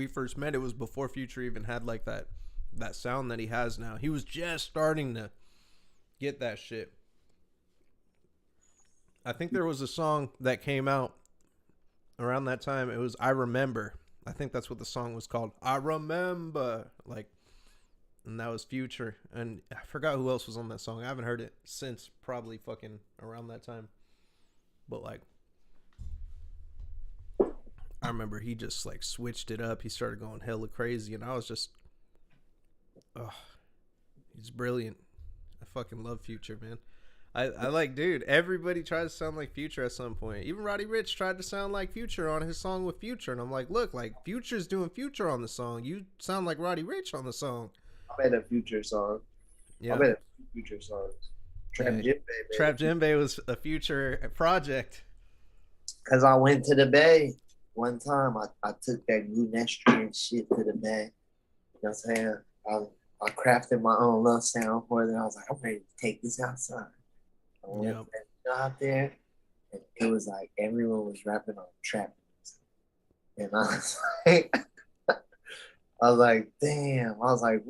first met, it was before Future even had like that sound that he has now. He was just starting to get that shit. I think there was a song that came out around that time. It was I Remember. I think that's what the song was called. I Remember. Like, and that was Future. And I forgot who else was on that song. I haven't heard it since probably fucking around that time. But like, I remember he just like switched it up. He started going hella crazy, and I was just, oh, he's brilliant. I fucking love Future, man. I like, dude, everybody tries to sound like Future at some point. Even Roddy Ricch tried to sound like Future on his song with Future, and I'm like, look, like Future's doing Future on the song. You sound like Roddy Ricch on the song. I made a Future song. Yeah. I made a Future songs. Trap Yeah. Jimbe. Trap Jimbe was a Future project. Cause I went to the Bay one time. I took that Gunestrian shit to the Bay. You know what I'm saying? I crafted my own little sound for it, and I was like, I'm ready to take this outside. I went out there, and it was like everyone was rapping on trap music. And I was like, damn. I was like,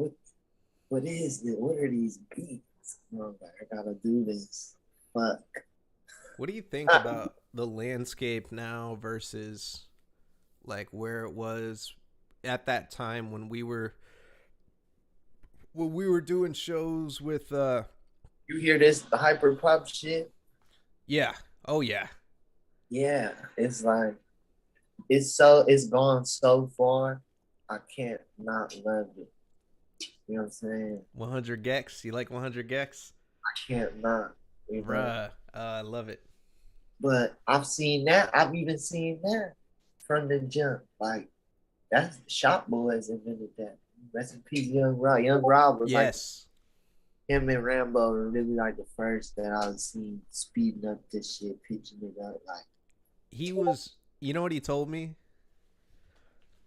what is this? What are these beats? And I was like, I gotta do this. Fuck. What do you think about the landscape now versus like where it was at that time when we were doing shows with You hear this the hyper pop shit? yeah. Oh yeah. Yeah. It's like it's gone so far. I can't not love it. You know what I'm saying? 100 Gex. You like 100 Gex? I can't not. You know? Bruh. I love it. But I've seen that. I've even seen that from the jump. Like that's Shop Boys invented that. Rest in peace, Young Rob. Young Rob was like him and Rambo were really like the first that I've seen speeding up this shit, pitching it up. Like he was. You know what he told me?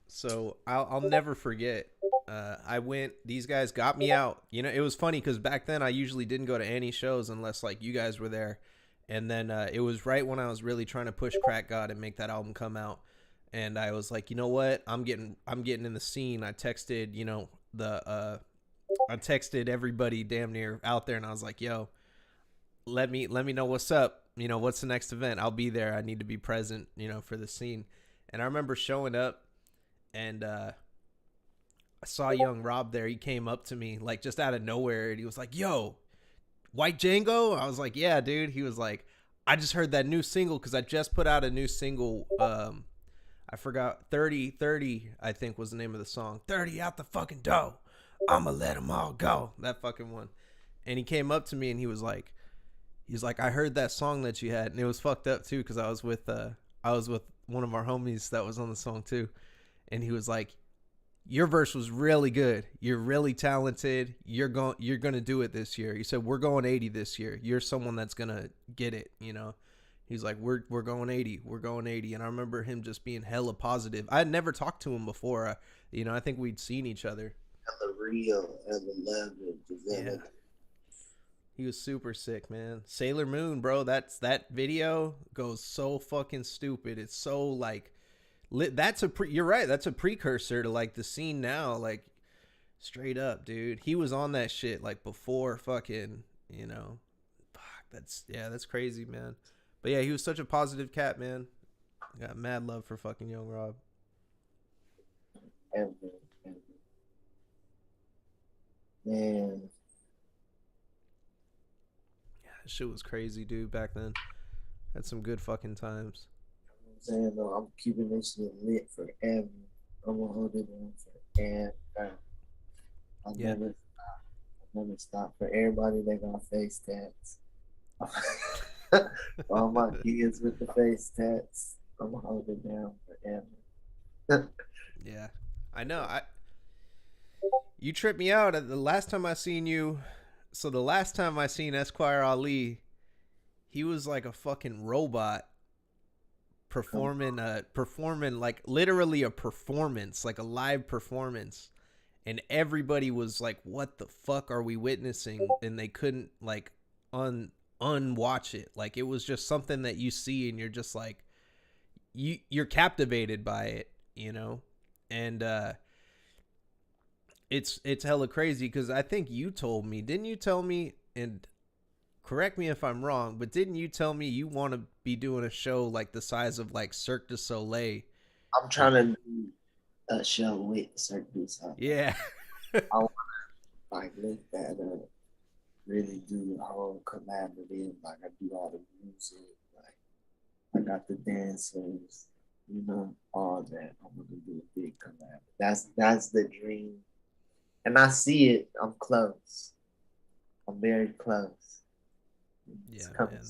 So I'll never forget. I went. These guys got me out. You know, it was funny because back then I usually didn't go to any shows unless like you guys were there. And then it was right when I was really trying to push Crack God and make that album come out. And I was like, you know what? I'm getting in the scene. I texted, I texted everybody damn near out there, and I was like, yo, let me know what's up. What's the next event? I'll be there. I need to be present, for the scene. And I remember showing up, and I saw young Rob there. He came up to me like just out of nowhere, and he was like, yo, White Django? I was like, yeah, dude. He was like, I just heard that new single because I just put out a new single. I forgot, 30 30, I think was the name of the song. 30 out the fucking dough. I'ma let them all go. That fucking one. And he came up to me and he was like, I heard that song that you had, and it was fucked up too because I was with one of our homies that was on the song too, and he was like, your verse was really good. You're really talented. You're gonna do it this year. He said, we're going 80 this year. You're someone that's gonna get it. He's like, we're going 80. We're going 80. And I remember him just being hella positive. I had never talked to him before. I think we'd seen each other. Hella real, hella love, yeah. He was super sick, man. Sailor Moon, bro. That video goes so fucking stupid. It's so like, you're right. That's a precursor to like the scene now. Like, straight up, dude. He was on that shit like before fucking, fuck. That's crazy, man. But yeah, he was such a positive cat, man. I got mad love for fucking young Rob. Man. Yeah, that shit was crazy, dude, back then. Had some good fucking times. I'm saying, though, I'm keeping this shit lit forever. I'm gonna hold it on forever. I'll never stop. For everybody that got face tats. All my kids with the face tats. I'm gonna hold it down forever. Yeah. I know. You tripped me out the last time I seen you. So the last time I seen Esquire Ali, he was like a fucking robot performing like literally a performance, like a live performance. And everybody was like, what the fuck are we witnessing? And they couldn't like unwatch it. Like it was just something that you see and you're just like, you're captivated by it, and it's hella crazy because I think you told me, didn't you tell me, and correct me if I'm wrong, but didn't you tell me you want to be doing a show like the size of like Cirque du Soleil? I'm trying to do a show with Cirque du Soleil. Yeah. I want to like lift that up, really do the whole collaborative, like I do all the music, like I got the dancers, all that. I'm gonna do a big collab. That's the dream. And I see it. I'm close. I'm very close. Yeah, man.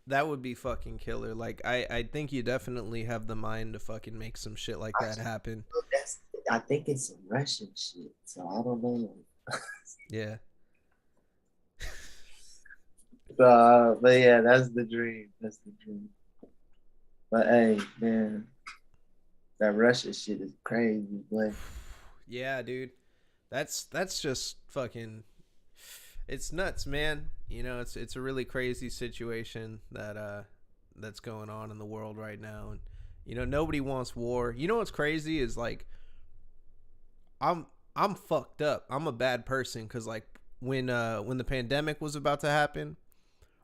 That would be fucking killer. Like I think you definitely have the mind to fucking make some shit like that happen. I think it's some Russian shit, so I don't know. Yeah. But yeah, that's the dream. That's the dream. But hey, man, that Russia shit is crazy, boy. Yeah, dude. That's just fucking. It's nuts, man. It's a really crazy situation that's going on in the world right now, and nobody wants war. What's crazy is like, I'm fucked up. I'm a bad person because like when the pandemic was about to happen.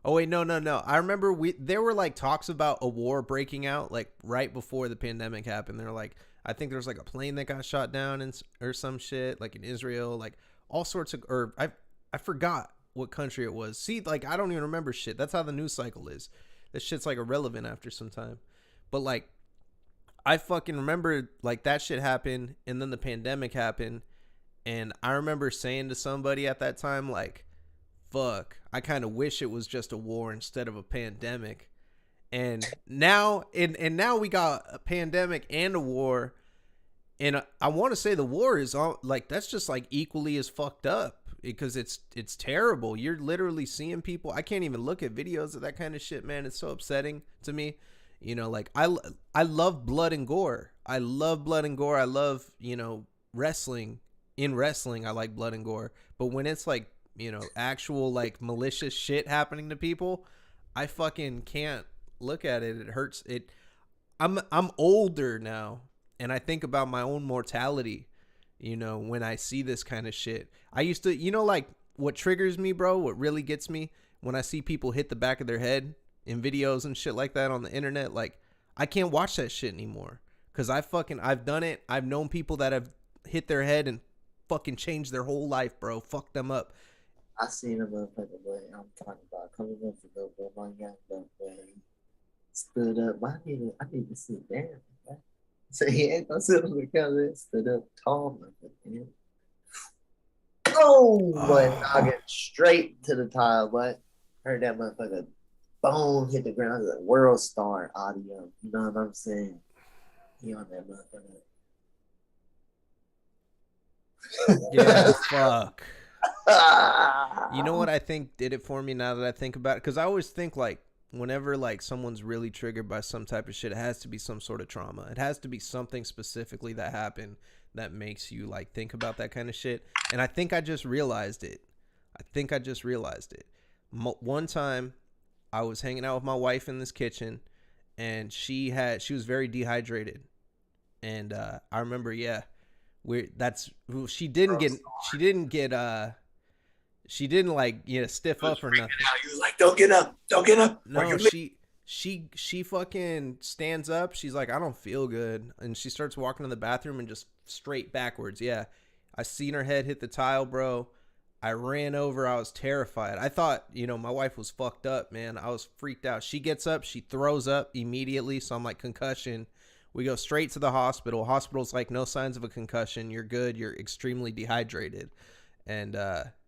Oh wait, no. I remember there were like talks about a war breaking out like right before the pandemic happened. They're like, I think there was like a plane that got shot down or some shit like in Israel, like all sorts of, or I forgot what country it was. See, like I don't even remember shit. That's how the news cycle is. This shit's like irrelevant after some time. But like I fucking remember like that shit happened and then the pandemic happened, and I remember saying to somebody at that time like, fuck, I kind of wish it was just a war instead of a pandemic. And now now we got a pandemic and a war, and I want to say the war is all like that's just like equally as fucked up because it's terrible. You're literally seeing people. I can't even look at videos of that kind of shit, man. It's so upsetting to me. Like I love blood and gore. I love blood and gore. I love wrestling. In wrestling, I like blood and gore. But when it's like actual like malicious shit happening to people, I fucking can't look at it. It hurts. I'm older now, and I think about my own mortality. You know, when I see this kind of shit, I used to, like what triggers me, bro. What really gets me when I see people hit the back of their head in videos and shit like that on the internet. Like, I can't watch that shit anymore because I've done it. I've known people that have hit their head and fucking changed their whole life, bro. Fuck them up. I seen a motherfucker, boy. I'm talking about a couple months ago, but my young boy stood up. I need to sit down. Man. So he ain't gonna sit on the counter. Stood up tall, motherfucker. Oh, boy, Oh, noggin straight to the tile, but heard that motherfucker bone hit the ground. Like world star audio. You know what I'm saying? He on that motherfucker. yeah, fuck. You know what I think did it for me now that I think about it? Because I always think like whenever like someone's really triggered by some type of shit, it has to be some sort of trauma. It has to be something specifically that happened that makes you like think about that kind of shit. And I think I just realized it. One time I was hanging out with my wife in this kitchen and she was very dehydrated. And I remember, yeah, we that's she didn't like stiff Was up or freaking nothing. out. He was like, don't get up, or No, you live. she fucking stands up. She's like, I don't feel good, and she starts walking to the bathroom and just straight backwards. Yeah, I seen her head hit the tile, bro. I ran over. I was terrified. I thought, my wife was fucked up, man. I was freaked out. She gets up. She throws up immediately. So I'm like, concussion. We go straight to the hospital. Hospital's like, no signs of a concussion. You're good. You're extremely dehydrated. And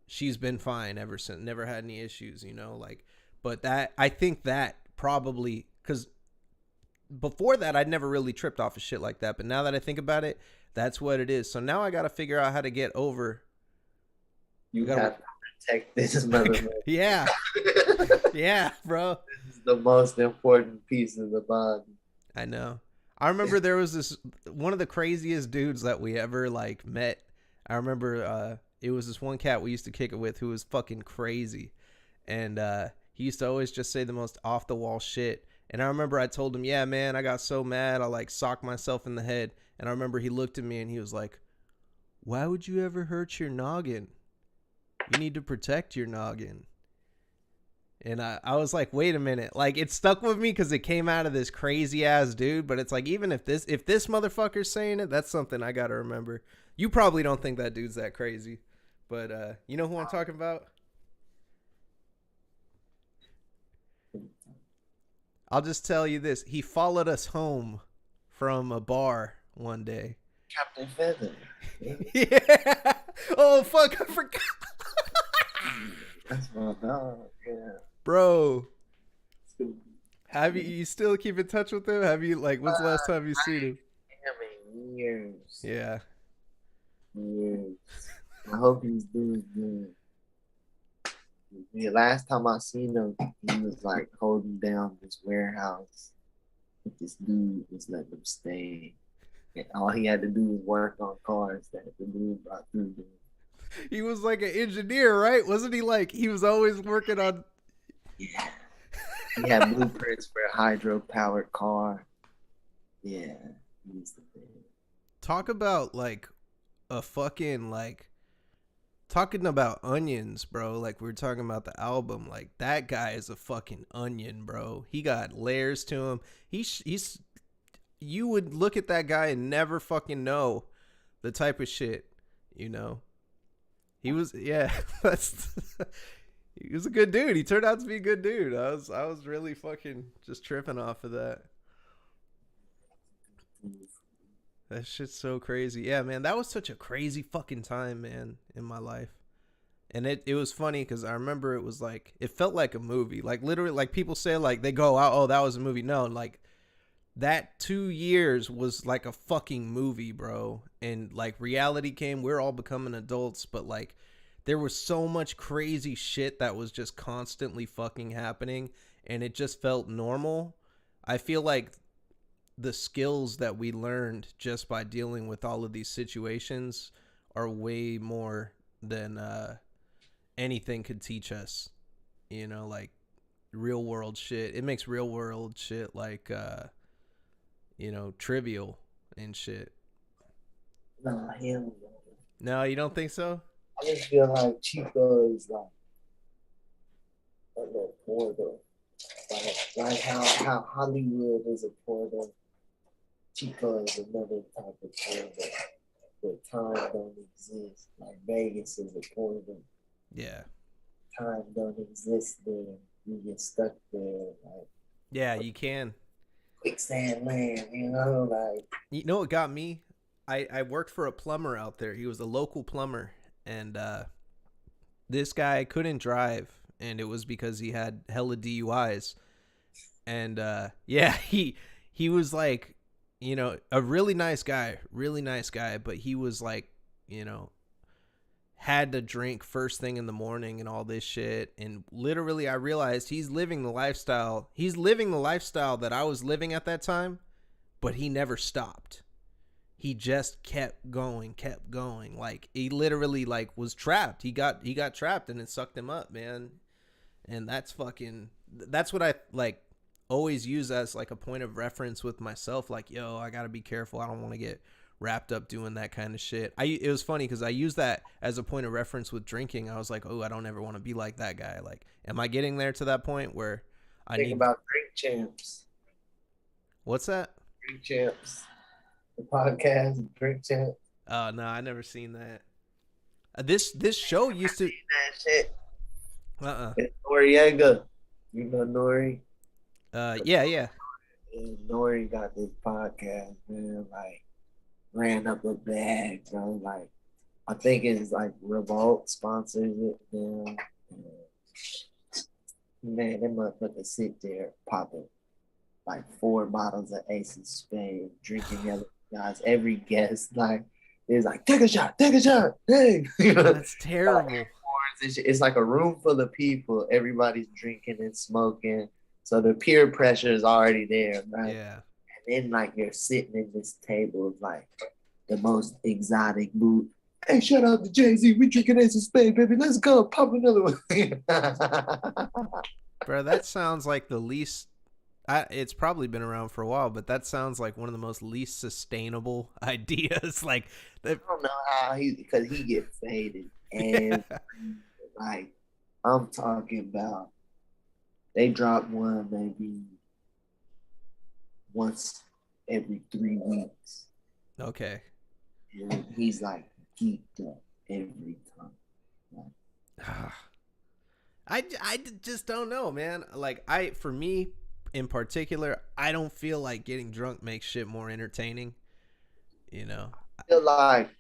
she's been fine ever since. Never had any issues, like. But I think that probably, because before that, I'd never really tripped off of shit like that. But now that I think about it, that's what it is. So now I got to figure out how to get over. You have to protect this motherfucker. Yeah. Yeah, bro. This is the most important piece of the body. I know. I remember there was this one of the craziest dudes that we ever like met. I remember it was this one cat we used to kick it with who was fucking crazy. And he used to always just say the most off the wall shit. And I remember I told him, "Yeah, man, I got so mad I like socked myself in the head." And I remember he looked at me and he was like, "Why would you ever hurt your noggin? You need to protect your noggin." And I was like, wait a minute. Like, it stuck with me because it came out of this crazy ass dude. But it's like, even if this motherfucker's saying it, that's something I got to remember. You probably don't think that dude's that crazy. But you know who I'm talking about? I'll just tell you this. He followed us home from a bar one day. Captain Feather. Yeah. Oh, fuck. I forgot. That's my dog. Yeah. Bro. Have you still keep in touch with him? Have you when's the last time you seen him? Damn it, years. Yeah. Years. I hope he's doing good. The last time I seen him, he was like holding down this warehouse. This dude was letting him stay. And all he had to do was work on cars that the dude brought through him. He was like an engineer, right? Wasn't he like he was always working on? Yeah. He had blueprints for a hydro-powered car. Yeah. He's the thing. Talk about like a fucking talking about onions, bro. Like we were talking about the album. Like that guy is a fucking onion, bro. He got layers to him. He's you would look at that guy and never fucking know the type of shit, He was that's he was a good dude. He turned out to be a good dude. I was really fucking just tripping off of that. That shit's so crazy. Yeah, man, that was such a crazy fucking time, man, in my life. And it was funny because I remember it was like, it felt like a movie. Like, literally, like, people say, like, they go out, oh, that was a movie. No, like, that 2 years was like a fucking movie, bro. And, like, reality came. We're all becoming adults. But, like, there was so much crazy shit that was just constantly fucking happening. And it just felt normal. I feel like the skills that we learned just by dealing with all of these situations are way more than anything could teach us, like real world shit. It makes real world shit like trivial and shit. Nah, hell no. No, you don't think so? I just feel like Chico is like a little portal. Like how Hollywood is a portal. Chico is another type of portal. Where time don't exist. Like Vegas is a portal. Yeah. Time don't exist there. You get stuck there. Like Yeah, you can. quicksand land, like You know what got me? I worked for a plumber out there. He was a local plumber, and this guy couldn't drive, and it was because he had hella DUIs. And yeah, he was like, a really nice guy, but he was like, you know, had to drink first thing in the morning and all this shit. And literally, I realized he's living the lifestyle. He's living the lifestyle that I was living at that time, but he never stopped. He just kept going. Like he literally like was trapped. He got trapped and it sucked him up, man. And that's what I like always use as like a point of reference with myself. Like, yo, I gotta be careful. I don't want to get wrapped up doing that kind of shit. It was funny because I used that as a point of reference with drinking. I was like, oh, I don't ever want to be like that guy. Like, am I getting there to that point where I think need? about Drink Champs. What's that? Drink Champs. The podcast Drink Champs. Oh no, I never seen that. This show used to. That shit. It's Noriega. You know Nori? Yeah. And Nori got this podcast, man. Like, ran up a bag, bro. Like, I think it's like Revolt sponsors it now. Man, that motherfucker sit there popping like 4 bottles of Ace of Spades, drinking other guys. Every guest like is like, take a shot, hey. That's terrible. It's like a room full of people. Everybody's drinking and smoking, so the peer pressure is already there, right? Yeah. And then like you're sitting at this table of like the most exotic mood. Hey, shout out to Jay-Z. We drinking Ace of Spades, baby. Let's go. Pop another one. Bro, that sounds like the least. It's probably been around for a while, but that sounds like one of the most least sustainable ideas. Like, I don't know how because he get faded, and like I'm talking about, they drop one maybe once every 3 weeks. Okay. And he's like geeked up every time. Like, I just don't know, man. Like, for me in particular, I don't feel like getting drunk makes shit more entertaining. I feel like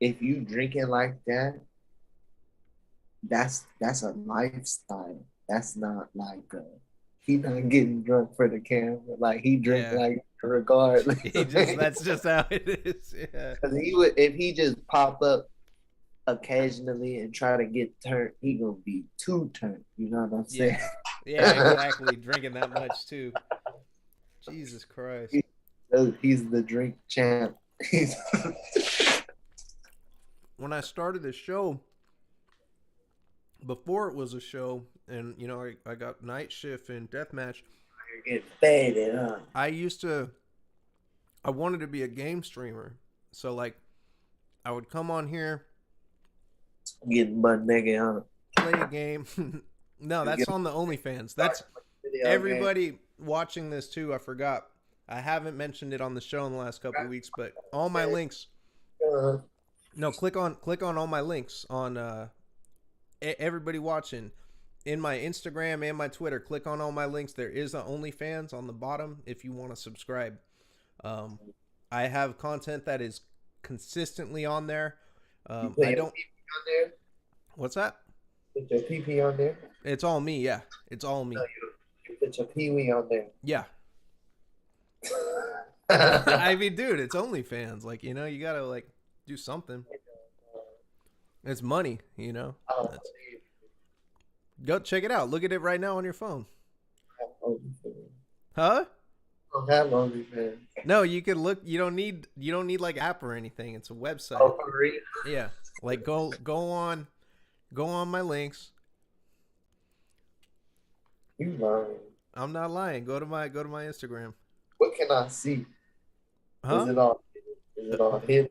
if you drinking like that, that's a lifestyle. That's not like he not getting drunk for the camera. Like he drink like regardless. That's just how it is. Yeah. Because if he just pop up occasionally and try to get turned, he gonna be too turned. You know what I'm saying? Yeah, exactly. Drinking that much too. Jesus Christ. He's the drink champ. When I started this show, before it was a show, and I got night shift and deathmatch. You're getting faded, huh? I wanted to be a game streamer, so like, I would come on here, getting butt naked, huh? Play a game. No, that's on the OnlyFans. That's everybody watching this too. I forgot. I haven't mentioned it on the show in the last couple of weeks, but all my links. No, click on all my links on everybody watching in my Instagram and my Twitter. Click on all my links. There is an OnlyFans on the bottom if you want to subscribe. I have content that is consistently on there. I don't. On there? What's that? Put your PP on there. It's all me. Yeah, it's all me. No, you put your pee-wee on there. Yeah. I mean, dude, it's OnlyFans. Like, you gotta like do something. It's money, Go check it out. Look at it right now on your phone. Huh? I don't have OnlyFans. No, you can look. You don't need like app or anything. It's a website. Oh, for real? Yeah, like go on my links. You lying. I'm not lying. Go to my Instagram. What can I see? Is Huh? it on? Is Uh, it on his?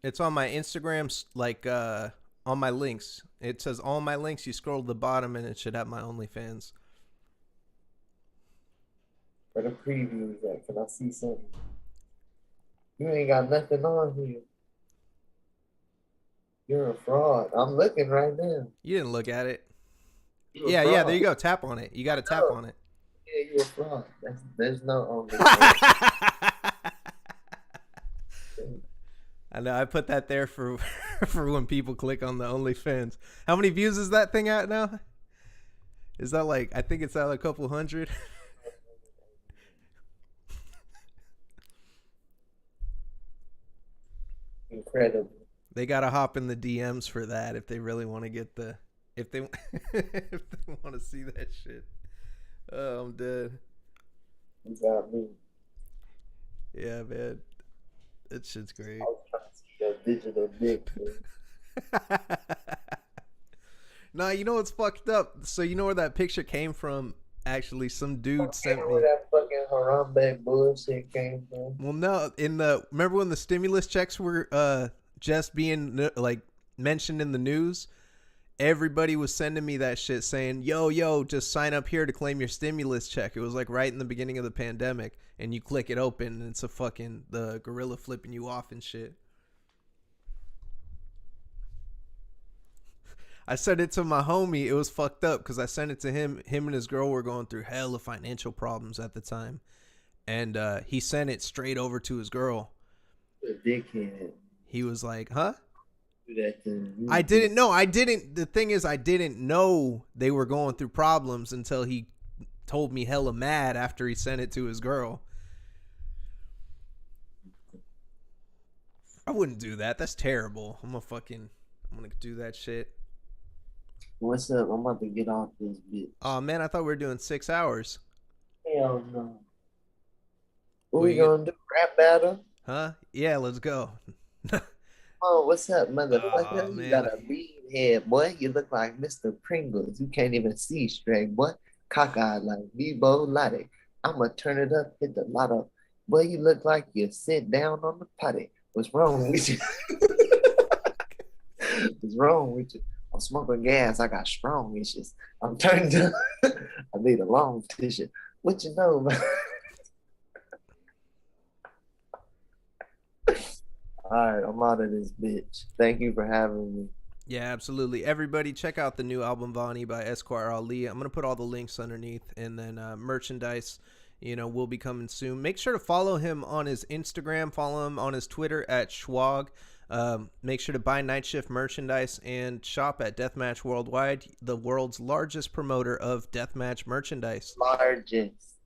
It's on my Instagram, like on my links. It says all my links. You scroll to the bottom, and it should have my OnlyFans. Where the previews at? Can I see something? You ain't got nothing on here. You're a fraud. I'm looking right now. You didn't look at it. You a Yeah, yeah. There fraud. you go. Tap on it. You got to tap No. on it. Yeah, you a fraud. There's no OnlyFans. I know. I put that there for for when people click on the OnlyFans. How many views is that thing at now? Is that like? I think it's at a couple hundred. Incredible. They gotta hop in the DMs for that if they really want to get the if they if they want to see that shit. Oh, I'm dead. You got me. Yeah, man, that shit's great. I was trying to see your digital dick, man. Nah, you know what's fucked up? So you know where that picture came from? Actually, some dude sent Where me. that fucking Harambe bullshit came from? Well, no, remember when the stimulus checks were just being like mentioned in the news? Everybody was sending me that shit saying, yo, just sign up here to claim your stimulus check. It was like right in the beginning of the pandemic, and you click it open and it's a fucking the gorilla flipping you off and shit. I sent it to my homie. It was fucked up because I sent it to him. Him and his girl were going through hella financial problems at the time, and he sent it straight over to his girl. A dickhead. He was like, huh? Do that thing. I didn't know. I didn't. The thing is, I didn't know they were going through problems until he told me hella mad after he sent it to his girl. I wouldn't do that. That's terrible. I'm gonna do that shit. What's up? I'm about to get off this bitch. Oh man, I thought we were doing 6 hours. Hell no. What Well, we gonna do? Rap battle? huh? Yeah, let's go. Oh, what's up, Oh motherfucker? You got man, a bead head, boy. You look like Mr. Pringles. You can't even see straight, boy. Cockeyed like Bebo Lottie. I'ma turn it up, hit the lotto. Boy, you look like you sit down on the potty. What's wrong with you? What's wrong with you? I'm smoking gas. I got strong issues. I'm turned up. I need a long tissue. What you know, man? All right, I'm out of this bitch. Thank you for having me. yeah, absolutely. Everybody, check out the new album Vonnie by Esquire Ali. I'm gonna put all the links underneath, and then merchandise. Will be coming soon. Make sure to follow him on his Instagram. Follow him on his Twitter at Schwag. Make sure to buy Night Shift merchandise and shop at Deathmatch Worldwide, the world's largest promoter of deathmatch merchandise. Largest.